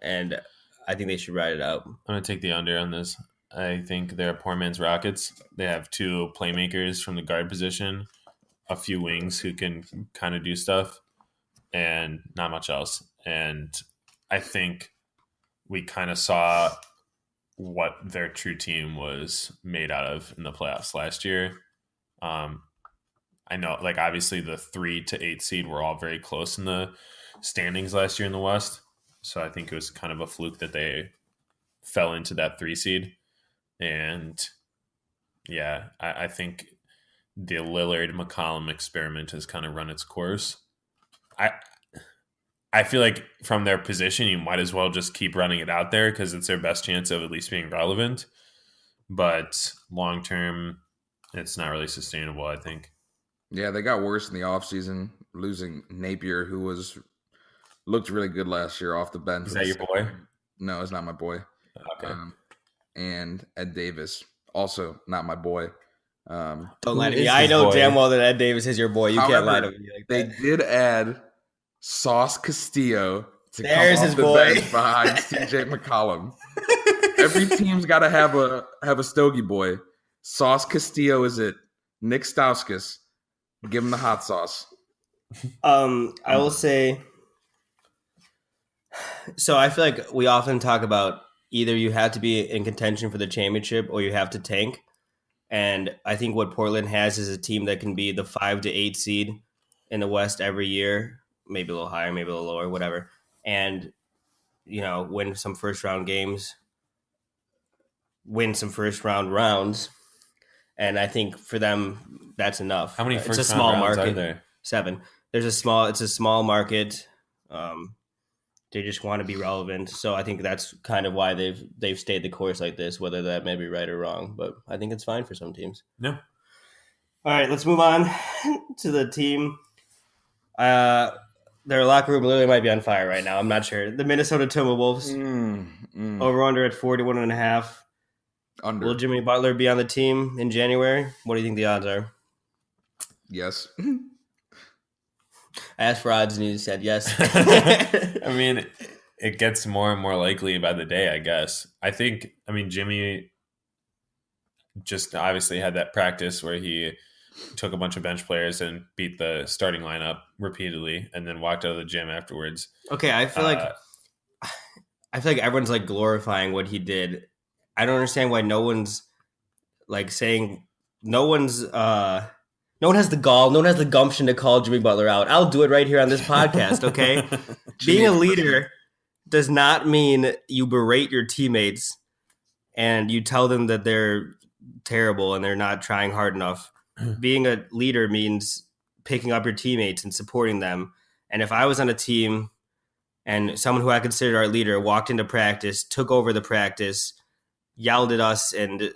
[SPEAKER 2] And I think they should ride it out.
[SPEAKER 1] I'm going to take the under on this. I think they're poor man's Rockets. They have two playmakers from the guard position, a few wings who can kind of do stuff, and not much else. And I think we kind of saw what their true team was made out of in the playoffs last year. I know, like, obviously the 3 to 8 seed were all very close in the standings last year in the West. So I think it was kind of a fluke that they fell into that 3 seed. And yeah, I think the Lillard McCollum experiment has kind of run its course. I feel like from their position, you might as well just keep running it out there because it's their best chance of at least being relevant. But long term, it's not really sustainable, I think.
[SPEAKER 3] Yeah, they got worse in the offseason, losing Napier, who looked really good last year off the bench.
[SPEAKER 1] Is that your boy?
[SPEAKER 3] No, it's not my boy.
[SPEAKER 1] Okay.
[SPEAKER 3] And Ed Davis, also not my boy.
[SPEAKER 2] Don't lie to
[SPEAKER 1] Who
[SPEAKER 2] me.
[SPEAKER 1] is
[SPEAKER 2] I
[SPEAKER 1] his
[SPEAKER 2] know
[SPEAKER 1] boy?
[SPEAKER 2] damn well that Ed Davis is your boy. You can't
[SPEAKER 3] However,
[SPEAKER 2] lie to me like
[SPEAKER 3] They
[SPEAKER 2] that.
[SPEAKER 3] did add Sauce Castillo to
[SPEAKER 2] There's
[SPEAKER 3] come
[SPEAKER 2] his
[SPEAKER 3] off the
[SPEAKER 2] boy.
[SPEAKER 3] bench behind CJ McCollum. Every team's got to have a Stogie boy. Sauce Castillo is it. Nick Stauskas. Give him the hot sauce.
[SPEAKER 2] I will say, so I feel like we often talk about either you have to be in contention for the championship or you have to tank. And I think what Portland has is a team that can be the 5 to 8 seed in the West every year, maybe a little higher, maybe a little lower, whatever. And, win some first round games, win some first round rounds. And I think for them, that's enough.
[SPEAKER 1] How many
[SPEAKER 2] It's
[SPEAKER 1] first
[SPEAKER 2] a small
[SPEAKER 1] round rounds
[SPEAKER 2] market.
[SPEAKER 1] are there?
[SPEAKER 2] 7. It's a small market. They just want to be relevant. So I think that's kind of why they've stayed the course like this, whether that may be right or wrong. But I think it's fine for some teams.
[SPEAKER 1] No.
[SPEAKER 2] All right, let's move on to the team. Their locker room literally might be on fire right now. I'm not sure. The Minnesota Timberwolves, over under at 41.5.
[SPEAKER 3] Under.
[SPEAKER 2] Will Jimmy Butler be on the team in January? What do you think the odds are?
[SPEAKER 3] Yes.
[SPEAKER 2] I asked for odds and you said yes.
[SPEAKER 1] I mean, it gets more and more likely by the day, I guess. I mean, Jimmy just obviously had that practice where he took a bunch of bench players and beat the starting lineup repeatedly and then walked out of the gym afterwards.
[SPEAKER 2] Okay, I feel like everyone's like glorifying what he did. I don't understand why no one's like saying no one's no one has the gall, no one has the gumption to call Jimmy Butler out. I'll do it right here on this podcast, okay? Being a leader does not mean you berate your teammates and you tell them that they're terrible and they're not trying hard enough. Being a leader means picking up your teammates and supporting them. And if I was on a team and someone who I considered our leader walked into practice, took over the practice, yelled at us, and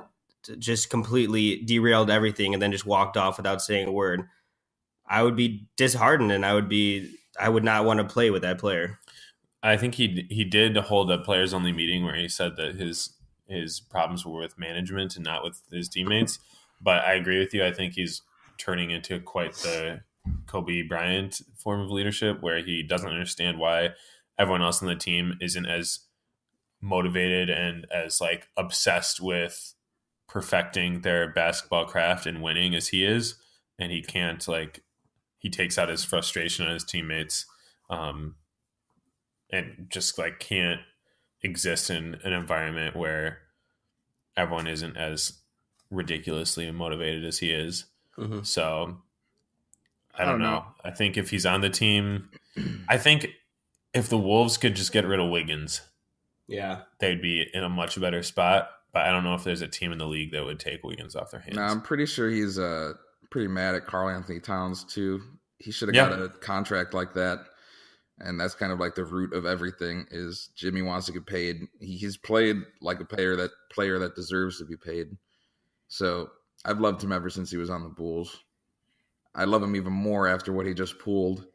[SPEAKER 2] just completely derailed everything, and then just walked off without saying a word, I would be disheartened, and I would not want to play with that player.
[SPEAKER 1] I think he did hold a players only meeting where he said that his problems were with management and not with his teammates. But I agree with you. I think he's turning into quite the Kobe Bryant form of leadership, where he doesn't understand why everyone else on the team isn't as motivated and as like obsessed with perfecting their basketball craft and winning as he is. And he can't, like, he takes out his frustration on his teammates, and just like can't exist in an environment where everyone isn't as ridiculously motivated as he is.
[SPEAKER 2] Mm-hmm.
[SPEAKER 1] So I don't know. I think if he's on the team, I think if the Wolves could just get rid of Wiggins,
[SPEAKER 2] Yeah.
[SPEAKER 1] they'd be in a much better spot. But I don't know if there's a team in the league that would take Wiggins off their hands.
[SPEAKER 3] No, I'm pretty sure he's pretty mad at Karl Anthony Towns too. He should have got a contract like that. And that's kind of like the root of everything is Jimmy wants to get paid. He's played like a player that deserves to be paid. So I've loved him ever since he was on the Bulls. I love him even more after what he just pulled.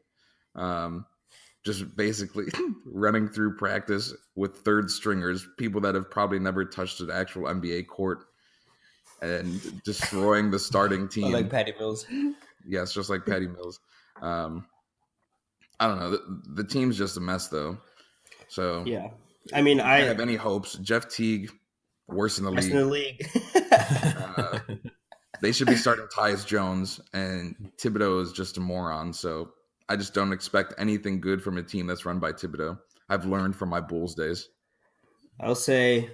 [SPEAKER 3] Just basically running through practice with third stringers, people that have probably never touched an actual NBA court, and destroying the starting team.
[SPEAKER 2] Like Patty Mills.
[SPEAKER 3] Yes, just like Patty Mills. I don't know. The team's just a mess, though. So
[SPEAKER 2] yeah, I mean, I
[SPEAKER 3] don't have any hopes. Jeff Teague, worse in the league. They should be starting Tyus Jones, and Thibodeau is just a moron. So I just don't expect anything good from a team that's run by Thibodeau. I've learned from my Bulls days.
[SPEAKER 2] I'll say,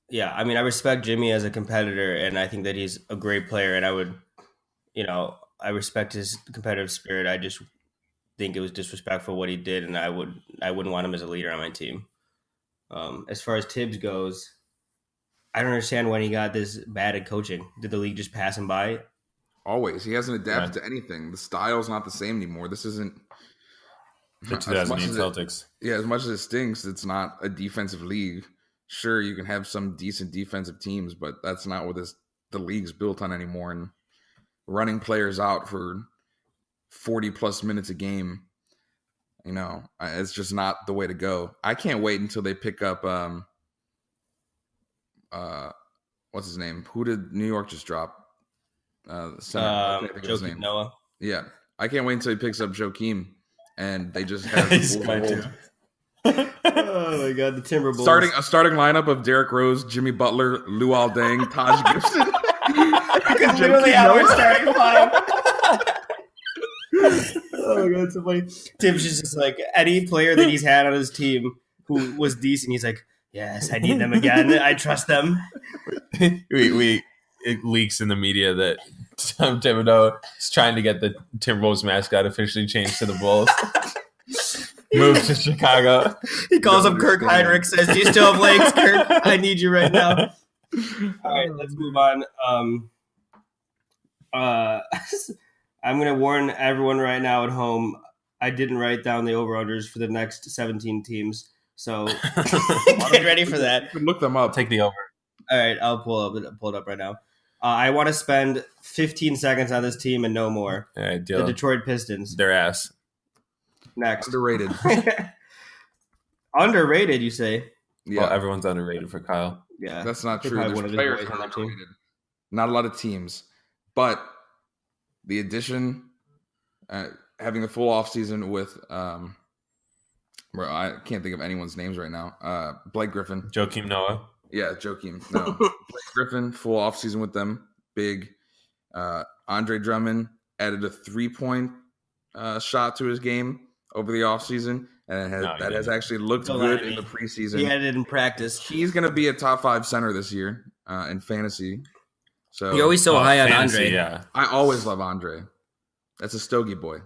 [SPEAKER 2] yeah, I mean, I respect Jimmy as a competitor, and I think that he's a great player, and I would, I respect his competitive spirit. I just think it was disrespectful what he did, and I wouldn't want him as a leader on my team. As far as Tibbs goes, I don't understand when he got this bad at coaching. Did the league just pass him by?
[SPEAKER 3] Always. He hasn't adapted to anything. The style's not the same anymore. This isn't
[SPEAKER 1] the 2008 Celtics.
[SPEAKER 3] As much as it stinks, it's not a defensive league. Sure, you can have some decent defensive teams, but that's not what the league's built on anymore. And running players out for 40-plus minutes a game, it's just not the way to go. I can't wait until they pick up what's his name? Who did New York just drop?
[SPEAKER 2] Joakim Noah.
[SPEAKER 3] Yeah, I can't wait until he picks up Joakim, and they just have
[SPEAKER 2] oh my god, the Timberwolves
[SPEAKER 3] a starting lineup of Derrick Rose, Jimmy Butler, Luol Deng, Taj Gibson.
[SPEAKER 2] Because literally our starting five. Oh my god, so funny. Tim's just like any player that he's had on his team who was decent, he's like, yes, I need them again. I trust them.
[SPEAKER 1] It leaks in the media that Tom Thibodeau is trying to get the Timberwolves mascot officially changed to the Bulls. Moved to Chicago.
[SPEAKER 2] He calls up Kirk Heinrich, says, do you still have legs, Kirk? I need you right now. All right, let's move on. I'm going to warn everyone right now at home, I didn't write down the over-unders for the next 17 teams. So get ready for that.
[SPEAKER 3] You can look them up.
[SPEAKER 1] Take the over.
[SPEAKER 2] All right, I'll pull it up right now. I want to spend 15 seconds on this team and no more.
[SPEAKER 1] All right,
[SPEAKER 2] the Detroit Pistons.
[SPEAKER 1] Their ass.
[SPEAKER 2] Next.
[SPEAKER 3] Underrated.
[SPEAKER 2] Underrated, you say?
[SPEAKER 3] Yeah.
[SPEAKER 1] Well, everyone's underrated for Kyle.
[SPEAKER 2] Yeah.
[SPEAKER 3] That's not true. There's players who are underrated. Not a lot of teams. But the addition, having a full offseason with Bro, I can't think of anyone's names right now. Blake Griffin.
[SPEAKER 1] Joakim Noah.
[SPEAKER 3] Yeah, Joakim. No. Blake Griffin, full offseason with them. Big. Andre Drummond added a 3-point shot to his game over the offseason, and that has actually looked good in the preseason.
[SPEAKER 2] He added it in practice.
[SPEAKER 3] He's going to be a top 5 center this year in fantasy. So
[SPEAKER 2] You're always so high on
[SPEAKER 1] fantasy,
[SPEAKER 2] Andre.
[SPEAKER 1] Yeah.
[SPEAKER 3] I always love Andre. That's a Stogie boy.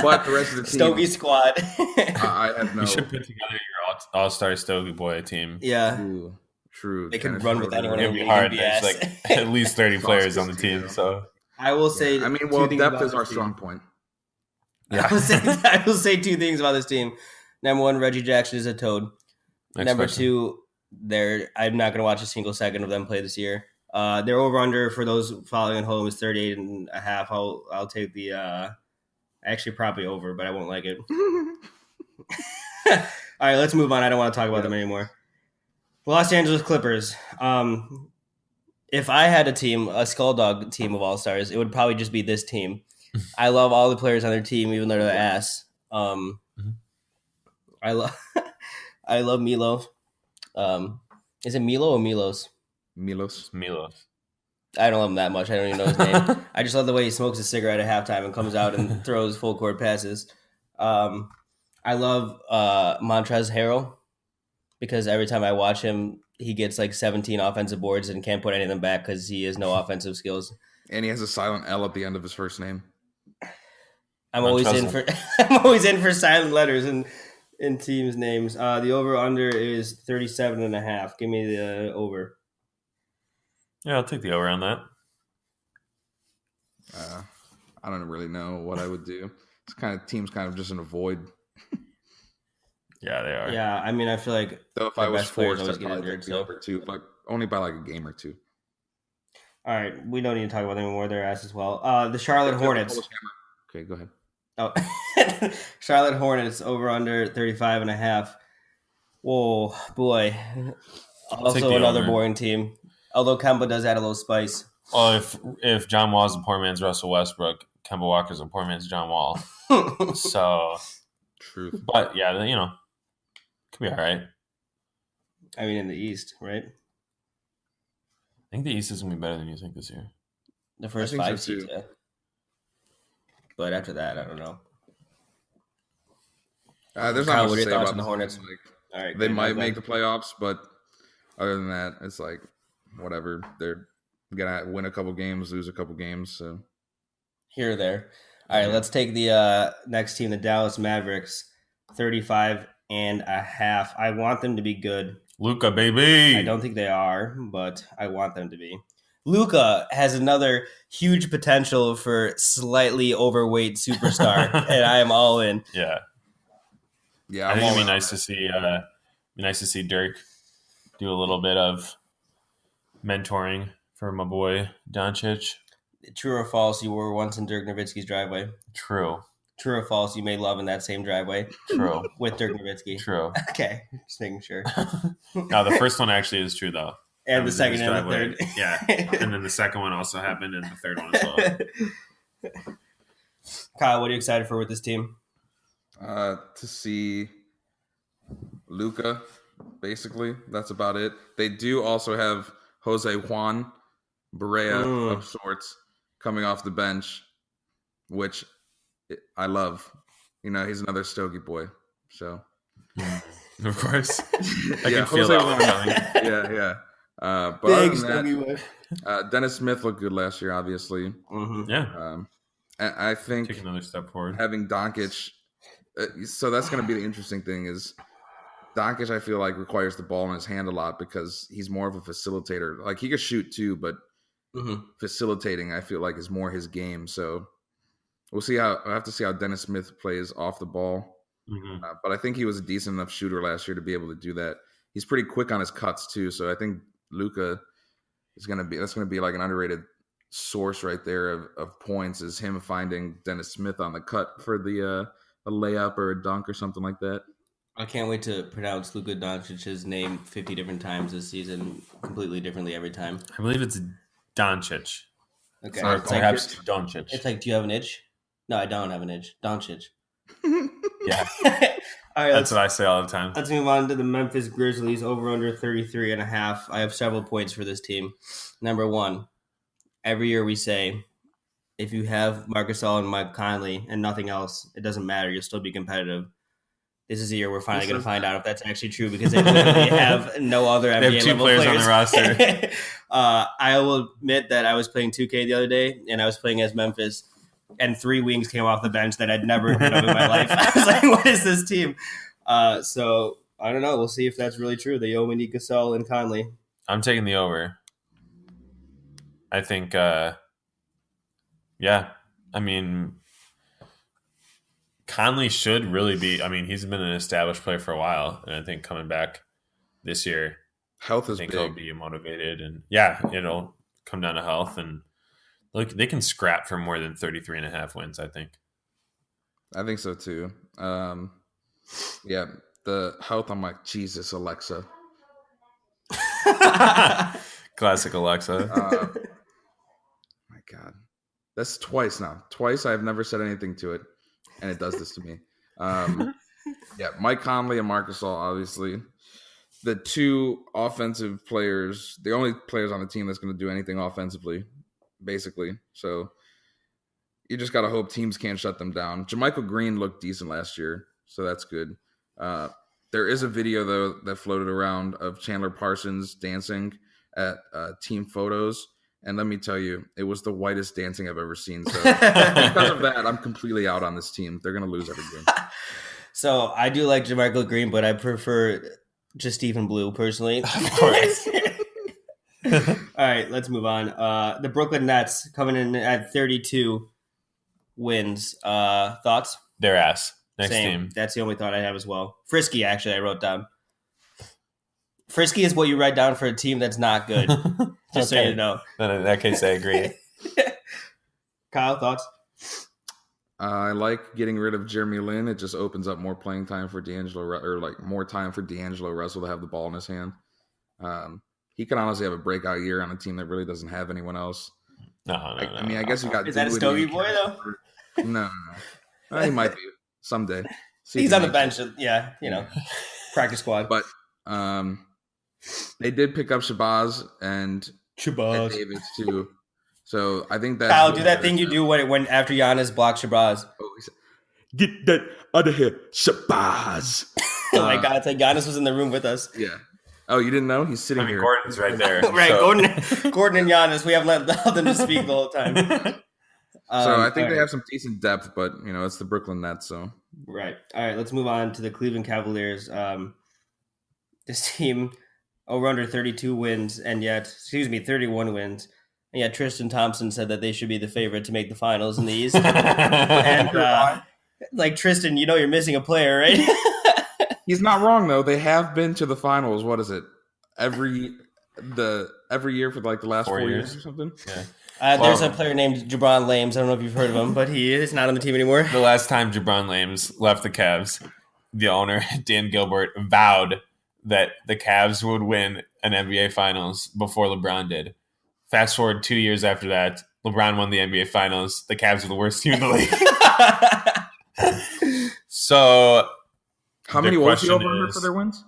[SPEAKER 3] But the rest of the team,
[SPEAKER 2] Stogie squad.
[SPEAKER 3] I have no.
[SPEAKER 1] You should put together your all-star Stogie Boy team.
[SPEAKER 2] Yeah.
[SPEAKER 3] Ooh, true.
[SPEAKER 2] They can run with anyone.
[SPEAKER 1] It'd be hard. There's like at least 30 players on the team. So
[SPEAKER 2] I will say.
[SPEAKER 3] I mean, well, depth is our strong point.
[SPEAKER 2] Yeah. I will say 2 things about this team. Number 1, Reggie Jackson is a toad. Number 2, I'm not going to watch a single second of them play this year. Their over-under for those following at home is 38.5. I'll take the actually probably over, but I won't like it. All right, let's move on. I don't want to talk about them anymore. Los Angeles Clippers. If I had a team, a Skulldog team of all-stars, it would probably just be this team. I love all the players on their team, even though they're ass. I love Milo. Is it Milo or Milos?
[SPEAKER 3] Milos.
[SPEAKER 2] I don't love him that much. I don't even know his name. I just love the way he smokes a cigarette at halftime and comes out and throws full court passes. I love Montrezl Harrell because every time I watch him, he gets like 17 offensive boards and can't put any of them back because he has no offensive skills. And
[SPEAKER 3] he has a silent L at the end of his first name.
[SPEAKER 2] I'm always in for silent letters in teams' names. The over-under is 37.5. Give me the over.
[SPEAKER 1] Yeah, I'll take the over on that.
[SPEAKER 3] I don't really know what I would do. Team's kind of just in a void.
[SPEAKER 1] Yeah, they are.
[SPEAKER 2] Yeah, I mean, I feel like
[SPEAKER 3] though if I was forced, I'd probably take the over too, but only by like a game or 2.
[SPEAKER 2] All right, we don't need to talk about them anymore. They're ass as well. The Charlotte Hornets.
[SPEAKER 3] Okay, go ahead.
[SPEAKER 2] Oh, Charlotte Hornets over under 35.5. Whoa, boy. Also another boring team. Although Kemba does add a little spice.
[SPEAKER 1] Well, if John Wall's a poor man's Russell Westbrook, Kemba Walker's a poor man's John Wall. So,
[SPEAKER 3] truth.
[SPEAKER 1] But yeah, could be all right.
[SPEAKER 2] I mean, in the East, right?
[SPEAKER 1] I think the East is gonna be better than you think this year.
[SPEAKER 2] The first 5 seeds, yeah. But after that, I don't know.
[SPEAKER 3] There's not much to say about
[SPEAKER 2] the Hornets.
[SPEAKER 3] All right, they might make the playoffs, but other than that, it's like whatever. They're gonna win a couple games, lose a couple games. So
[SPEAKER 2] here or there. All right, let's take the next team, the Dallas Mavericks, 35.5. I want them to be good.
[SPEAKER 1] Luka, baby.
[SPEAKER 2] I don't think they are, but I want them to be. Luka has another huge potential for slightly overweight superstar, and I am all in.
[SPEAKER 1] Yeah. I think it'd be nice to see Dirk do a little bit of mentoring for my boy Doncic.
[SPEAKER 2] True or false, you were once in Dirk Nowitzki's driveway.
[SPEAKER 1] True.
[SPEAKER 2] True or false, you made love in that same driveway.
[SPEAKER 1] True.
[SPEAKER 2] With Dirk Nowitzki.
[SPEAKER 1] True.
[SPEAKER 2] Okay, just making sure.
[SPEAKER 1] No, the first one actually is true though.
[SPEAKER 2] And the second and the third.
[SPEAKER 1] Yeah. And then the second one also happened and the third one as well.
[SPEAKER 2] Kyle, what are you excited for with this team?
[SPEAKER 3] To see Luka, basically. That's about it. They do also have Jose Juan Barea of sorts coming off the bench, which I love. He's another Stogie boy. So,
[SPEAKER 1] of course, I can
[SPEAKER 3] feel
[SPEAKER 1] that one coming.
[SPEAKER 3] Yeah. But
[SPEAKER 2] big
[SPEAKER 3] Stogie boy. Dennis Smith looked good last year, obviously.
[SPEAKER 2] Mm-hmm.
[SPEAKER 1] Yeah.
[SPEAKER 3] I think
[SPEAKER 1] take another step forward.
[SPEAKER 3] Having Doncic, so that's going to be the interesting thing is Doncic. I feel like requires the ball in his hand a lot because he's more of a facilitator. Like he could shoot too, but facilitating I feel like is more his game. So we'll see I have to see how Dennis Smith plays off the ball.
[SPEAKER 1] Mm-hmm.
[SPEAKER 3] But I think he was a decent enough shooter last year to be able to do that. He's pretty quick on his cuts too. So I think Luka is going to be like an underrated source right there of points is him finding Dennis Smith on the cut for the a layup or a dunk or something like that.
[SPEAKER 2] I can't wait to pronounce Luka Doncic's name 50 different times this season, completely differently every time.
[SPEAKER 1] I believe it's Doncic.
[SPEAKER 2] Okay.
[SPEAKER 1] Or perhaps Doncic.
[SPEAKER 2] It's like, do you have an itch? No, I don't have an itch. Doncic.
[SPEAKER 1] Yeah.
[SPEAKER 2] All right,
[SPEAKER 1] That's what I say all the time.
[SPEAKER 2] let's move on to the Memphis Grizzlies over under 33.5. I have several points for this team. Number one, every year we say if you have Marcus Gasol and Mike Conley and nothing else, it doesn't matter. You'll still be competitive. This is the year we're finally going to find out if that's actually true because they literally have no other NBA
[SPEAKER 1] They have two
[SPEAKER 2] level
[SPEAKER 1] players on the roster.
[SPEAKER 2] I will admit that I was playing 2K the other day and I was playing as Memphis, and 3 wings came off the bench that I'd never heard of in my life. I was like, "What is this team?" So I don't know. We'll see if that's really true. They only need Gasol and Conley.
[SPEAKER 1] I'm taking the over. I think, yeah. I mean, Conley should really be. I mean, he's been an established player for a while, and I think coming back this year,
[SPEAKER 3] Health
[SPEAKER 1] I
[SPEAKER 3] is
[SPEAKER 1] think
[SPEAKER 3] big.
[SPEAKER 1] he'll be motivated, and yeah, it'll come down to health. And look, they can scrap for more than 33.5 wins. I think.
[SPEAKER 3] I think so too. Yeah, the health. I'm like, Jesus, Alexa.
[SPEAKER 1] Classic Alexa.
[SPEAKER 3] My God, that's twice now. Twice I've never said anything to it, and it does this to me. Yeah, Mike Conley and Marcus Gasol, obviously. The two offensive players, the only players on the team that's going to do anything offensively, basically. So you just got to hope teams can't shut them down. JaMychal Green looked decent last year, so that's good. There is a video, though, that floated around of Chandler Parsons dancing at team photos. And let me tell you, it was the whitest dancing I've ever seen. So because of that, I'm completely out on this team. They're going to lose every game.
[SPEAKER 2] So I do like JaMychal Green, but I prefer just Stephen Blue personally.
[SPEAKER 1] Of course.
[SPEAKER 2] All right, let's move on. The Brooklyn Nets coming in at 32 wins. Thoughts?
[SPEAKER 1] Their ass. Next
[SPEAKER 2] Same.
[SPEAKER 1] team.
[SPEAKER 2] That's the only thought I have as well. Frisky, actually, I wrote down. Frisky is what you write down for a team that's not good. Just so you know.
[SPEAKER 1] Then in that case, I agree.
[SPEAKER 2] Kyle, thoughts?
[SPEAKER 3] I like getting rid of Jeremy Lin. It just opens up more playing time for more time for D'Angelo Russell to have the ball in his hand. He could honestly have a breakout year on a team that really doesn't have anyone else.
[SPEAKER 1] No.
[SPEAKER 3] I mean, I guess you got.
[SPEAKER 2] Is that a Stogie boy though?
[SPEAKER 3] No. He might be someday.
[SPEAKER 2] He's on the bench. Yeah, practice squad.
[SPEAKER 3] But they did pick up Shabazz and
[SPEAKER 2] Shabazz
[SPEAKER 3] Davis too. So I think that
[SPEAKER 2] Kyle, do that thing you do when after Giannis blocks Shabazz.
[SPEAKER 3] Get that out of here, Shabazz.
[SPEAKER 2] Oh my God! It's like Giannis was in the room with us.
[SPEAKER 3] Yeah. Oh, you didn't know? He's sitting here.
[SPEAKER 1] Gordon's right there.
[SPEAKER 2] Right,
[SPEAKER 1] so.
[SPEAKER 2] Gordon and Giannis. We haven't allowed them to speak the whole time.
[SPEAKER 3] So I think they have some decent depth, but it's the Brooklyn Nets. So
[SPEAKER 2] right. All right. Let's move on to the Cleveland Cavaliers. This team over under 32 wins, and yet 31 wins. And yet Tristan Thompson said that they should be the favorite to make the finals in the East. And like Tristan, you're missing a player, right?
[SPEAKER 3] He's not wrong though. They have been to the finals. What is it? Every year for like the last 4 years or something.
[SPEAKER 1] Yeah.
[SPEAKER 2] There's a player named Jabron Lames. I don't know if you've heard of him, but he is not on the team anymore.
[SPEAKER 1] The last time Jabron Lames left the Cavs, the owner, Dan Gilbert, vowed that the Cavs would win an NBA Finals before LeBron did. Fast forward 2 years after that, LeBron won the NBA Finals. The Cavs were the worst team in the league. So,
[SPEAKER 3] how many was the over for their wins?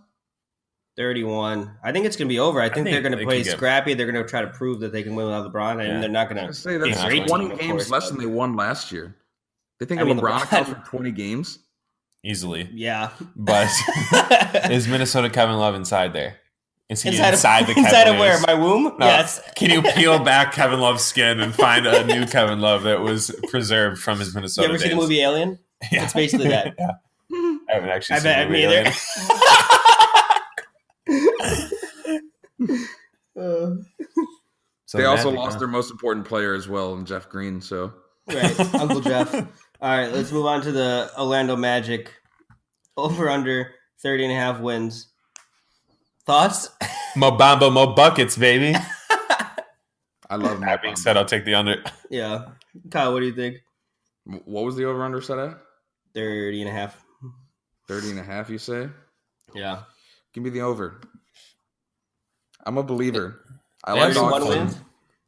[SPEAKER 2] 31. I think it's going to be over. I think they're going to play scrappy. They're going to try to prove that they can win without LeBron, and they're not going to
[SPEAKER 3] say that's 20 games less than they won last year. They think LeBron accounts for 20 games?
[SPEAKER 1] Easily.
[SPEAKER 2] Yeah.
[SPEAKER 1] But is Minnesota Kevin Love inside there? Is he
[SPEAKER 2] inside
[SPEAKER 1] the Kevin
[SPEAKER 2] inside of where? My womb? No. Yes.
[SPEAKER 1] Can you peel back Kevin Love's skin and find a new Kevin Love that was preserved from his Minnesota
[SPEAKER 2] days? You ever seen the movie Alien?
[SPEAKER 1] Yeah.
[SPEAKER 2] It's basically that.
[SPEAKER 1] Yeah. I haven't actually seen
[SPEAKER 2] the movie Alien.
[SPEAKER 3] They also lost their most important player as well, in Jeff Green. So
[SPEAKER 2] right, Uncle Jeff. All right, let's move on to the Orlando Magic. Over under 30.5 wins. Thoughts?
[SPEAKER 1] Mo Bamba, Mo buckets, baby.
[SPEAKER 3] I love
[SPEAKER 1] That being said, I'll take the under.
[SPEAKER 2] Yeah. Kyle, what do you think?
[SPEAKER 3] What was the over-under set at?
[SPEAKER 2] 30.5.
[SPEAKER 3] 30.5, you say?
[SPEAKER 2] Yeah.
[SPEAKER 3] Give me the over. I'm a believer. I
[SPEAKER 2] 31 wins?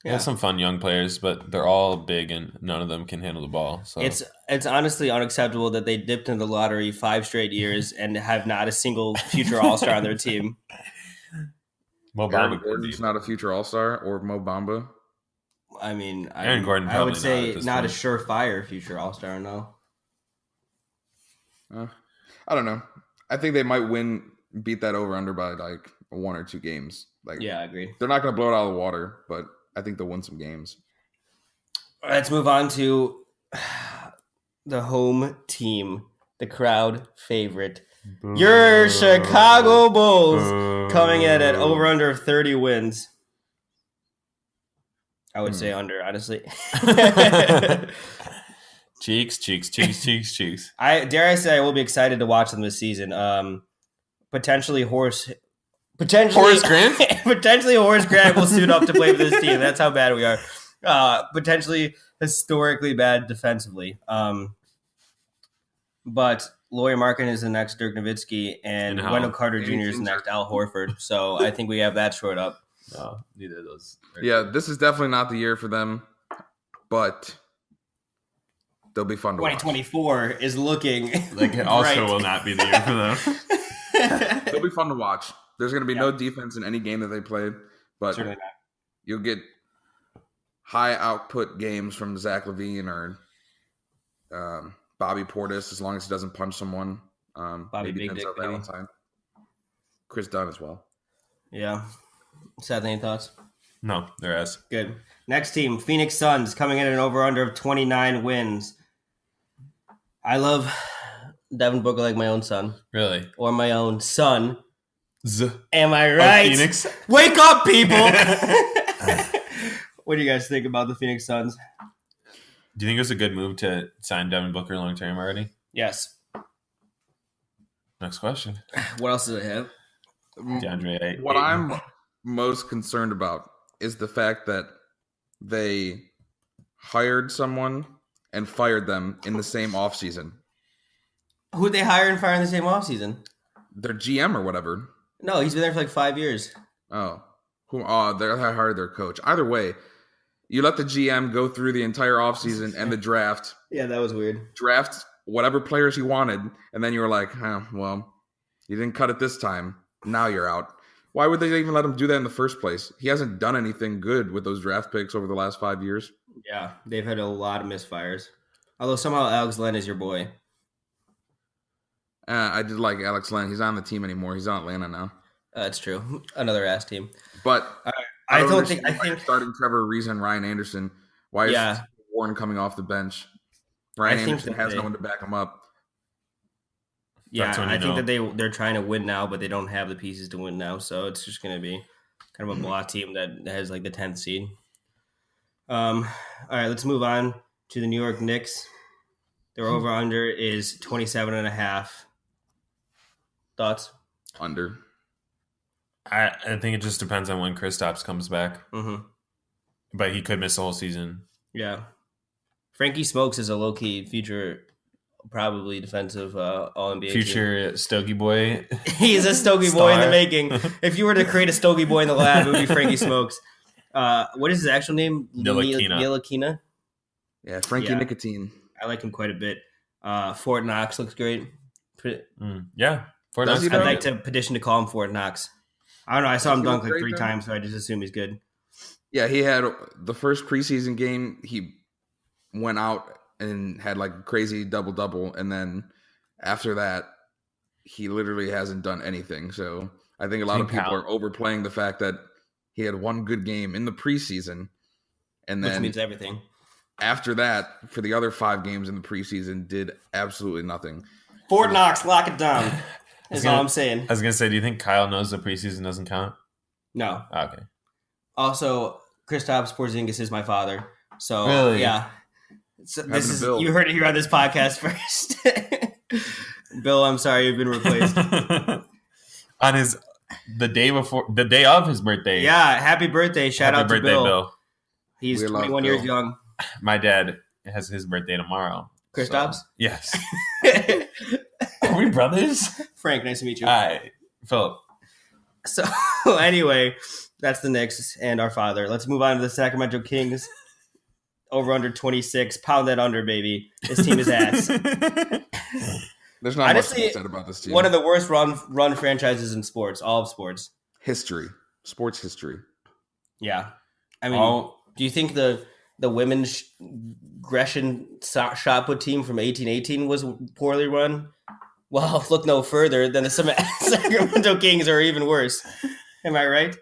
[SPEAKER 1] They have some fun young players, but they're all big and none of them can handle the ball. So
[SPEAKER 2] It's honestly unacceptable that they dipped in the lottery 5 straight years and have not a single future All-Star on their team.
[SPEAKER 1] Mo
[SPEAKER 3] Aaron
[SPEAKER 1] Bamba
[SPEAKER 3] Gordon's not a future All-Star, or Mo Bamba.
[SPEAKER 2] I mean,
[SPEAKER 1] Aaron Gordon
[SPEAKER 2] I would
[SPEAKER 1] probably
[SPEAKER 2] say
[SPEAKER 1] not
[SPEAKER 2] a
[SPEAKER 1] at this
[SPEAKER 2] surefire future All-Star, no.
[SPEAKER 3] I don't know. I think they might beat that over-under by like 1 or 2 games. Like,
[SPEAKER 2] Yeah, I agree.
[SPEAKER 3] they're not going to blow it out of the water, but I think they'll win some games.
[SPEAKER 2] All right, let's move on to the home team, the crowd favorite. Your Chicago Bulls coming in at over under 30 wins. I would say under, honestly.
[SPEAKER 1] Cheeks.
[SPEAKER 2] Dare I say I will be excited to watch them this season. Potentially Horace Grant? Potentially Horace Grant will suit up to play for this team. That's how bad we are. Potentially historically bad defensively. But Lauri Markkanen is the next Dirk Nowitzki, and Wendell Carter Jr. is the next Al Horford. So I think we have that short up.
[SPEAKER 1] No, neither of those.
[SPEAKER 3] Yeah, this is definitely not the year for them, but they'll be fun to watch.
[SPEAKER 2] 2024 is looking
[SPEAKER 1] like it also will not be the year for them.
[SPEAKER 3] They'll be fun to watch. There's going to be no defense in any game that they play, but you'll get high output games from Zach LaVine or Bobby Portis, as long as he doesn't punch someone.
[SPEAKER 2] Bobby
[SPEAKER 3] maybe
[SPEAKER 2] Big Dick,
[SPEAKER 3] Denzel Valentine. Chris Dunn as well.
[SPEAKER 2] Yeah. Seth, any thoughts?
[SPEAKER 1] No, there is.
[SPEAKER 2] Good. Next team, Phoenix Suns, coming in at an over-under of 29 wins. I love Devin Booker like my own son.
[SPEAKER 1] Really?
[SPEAKER 2] Or my own son. Am I right?
[SPEAKER 1] Phoenix?
[SPEAKER 2] Wake up, people! What do you guys think about the Phoenix Suns?
[SPEAKER 1] Do you think it was a good move to sign Devin Booker long-term already?
[SPEAKER 2] Yes.
[SPEAKER 1] Next question.
[SPEAKER 2] What else does it have?
[SPEAKER 1] DeAndre.
[SPEAKER 3] What I'm most concerned about is the fact that they hired someone and fired them in the same offseason.
[SPEAKER 2] Who'd they hire and fire in the same offseason?
[SPEAKER 3] Their GM or whatever.
[SPEAKER 2] No, he's been there for like 5 years.
[SPEAKER 3] Oh. They hired their coach. Either way, you let the GM go through the entire offseason and the draft.
[SPEAKER 2] Yeah, that was weird.
[SPEAKER 3] Draft whatever players he wanted, and then you were like, well, you didn't cut it this time. Now you're out. Why would they even let him do that in the first place? He hasn't done anything good with those draft picks over the last 5 years.
[SPEAKER 2] Yeah, they've had a lot of misfires. Although somehow Alex Len is your boy.
[SPEAKER 3] I did like Alex Len. He's not on the team anymore. He's on Atlanta now.
[SPEAKER 2] That's true. Another ass team.
[SPEAKER 3] But
[SPEAKER 2] I think
[SPEAKER 3] starting Trevor Ariza and Ryan Anderson. Why is Warren coming off the bench? Ryan Anderson has no one to back him up.
[SPEAKER 2] Yeah, I think that they're trying to win now, but they don't have the pieces to win now. So it's just going to be kind of a blah team that has like the 10th seed. All right, let's move on to the New York Knicks. Their over-under is 27.5. Thoughts?
[SPEAKER 3] Under.
[SPEAKER 1] I think it just depends on when Kristaps comes back.
[SPEAKER 2] Mm-hmm.
[SPEAKER 1] But he could miss the whole season.
[SPEAKER 2] Yeah. Frankie Smokes is a low-key future, probably defensive All-NBA
[SPEAKER 1] future team. Stogie Boy.
[SPEAKER 2] He's a Stogie Boy in the making. If you were to create a Stogie Boy in the lab, it would be Frankie Smokes. What is his actual name? Ntilikina.
[SPEAKER 3] Yeah, Frankie Nicotine.
[SPEAKER 2] I like him quite a bit. Fort Knox looks great.
[SPEAKER 1] Yeah. Fort Knox.
[SPEAKER 2] I'd like to petition to call him Fort Knox. I don't know. I saw him dunk like 3 times, so I just assume he's good.
[SPEAKER 3] Yeah, he had the first preseason game. He went out and had like a crazy double-double. And then after that, he literally hasn't done anything. So I think a lot of people are overplaying the fact that he had one good game in the preseason. And then
[SPEAKER 2] which means everything.
[SPEAKER 3] After that, for the other 5 games in the preseason, did absolutely nothing.
[SPEAKER 2] Fort Knox, lock it down. That's all I'm saying.
[SPEAKER 1] I was going to say, do you think Kyle knows the preseason doesn't count?
[SPEAKER 2] No.
[SPEAKER 1] Okay.
[SPEAKER 2] Also, Kristaps Porzingis is my father. So,
[SPEAKER 1] really?
[SPEAKER 2] Yeah. So this is you heard it here on this podcast first. Bill, I'm sorry you've been replaced.
[SPEAKER 1] On the day of his birthday.
[SPEAKER 2] Yeah, happy birthday. Shout out to Bill. He's 21 years young.
[SPEAKER 1] My dad has his birthday tomorrow.
[SPEAKER 2] Kristaps?
[SPEAKER 1] So, yes. Are we brothers?
[SPEAKER 2] Frank, nice to meet you.
[SPEAKER 1] Hi, Philip.
[SPEAKER 2] So, anyway, That's the Knicks and our father. Let's move on to the Sacramento Kings. Over under 26. Pound that under, baby. This team is ass.
[SPEAKER 3] There's not much to
[SPEAKER 2] Honestly,
[SPEAKER 3] be said about this team.
[SPEAKER 2] one of the worst run franchises in sports, all of sports.
[SPEAKER 3] History. Sports history.
[SPEAKER 2] Yeah. I mean, do you think the women's Gresham shot put team from 1818 was poorly run? Well, look no further than the Sacramento Kings are even worse. Am I right?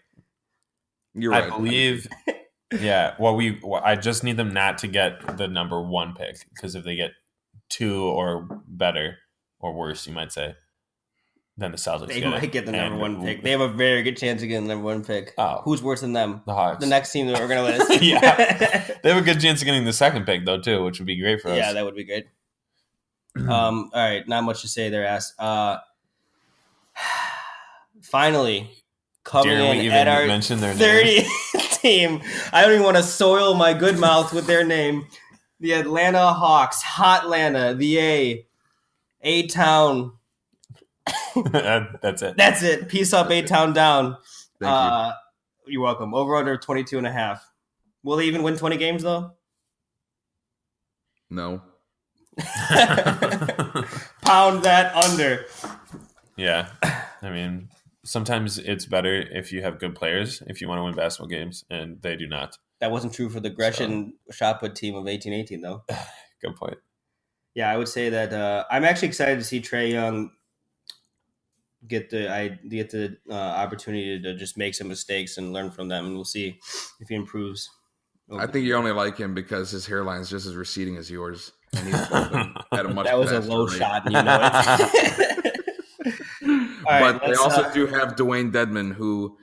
[SPEAKER 3] You're right.
[SPEAKER 1] I believe. Yeah. Well, I just need them not to get the number 1 pick, because if they get 2 or better or worse, you might say, then the Celtics
[SPEAKER 2] might get the number 1 pick. They have a very good chance of getting the number 1 pick.
[SPEAKER 1] Oh.
[SPEAKER 2] Who's worse than them?
[SPEAKER 1] The Hawks.
[SPEAKER 2] The next team that we're going to list.
[SPEAKER 1] Yeah. They have a good chance of getting the 2nd pick, though, too, which would be great for us.
[SPEAKER 2] Yeah, that would be good. All right, not much to say there, ass. Finally, coming in at our 30th team. I don't even want to soil my good mouth with their name. The Atlanta Hawks, Hotlanta, the A-Town.
[SPEAKER 1] That's it.
[SPEAKER 2] That's it. Peace up, A-Town down.
[SPEAKER 3] Thank
[SPEAKER 2] you. You're welcome. Over under 22.5. Will they even win 20 games, though?
[SPEAKER 3] No.
[SPEAKER 2] Pound that under.
[SPEAKER 1] Yeah. I mean, sometimes it's better if you have good players if you want to win basketball games, and they do not.
[SPEAKER 2] That wasn't true for the Gresham shot put team of 1818, though.
[SPEAKER 1] Good point.
[SPEAKER 2] Yeah, I would say that I'm actually excited to see Trae Young get the opportunity to just make some mistakes and learn from them, and we'll see if he improves.
[SPEAKER 3] I think you only like him because his hairline is just as receding as yours, and he's at a much.
[SPEAKER 2] That was a low
[SPEAKER 3] rate.
[SPEAKER 2] shot, and you know it. Right,
[SPEAKER 3] but they also do have Dwayne Dedman, who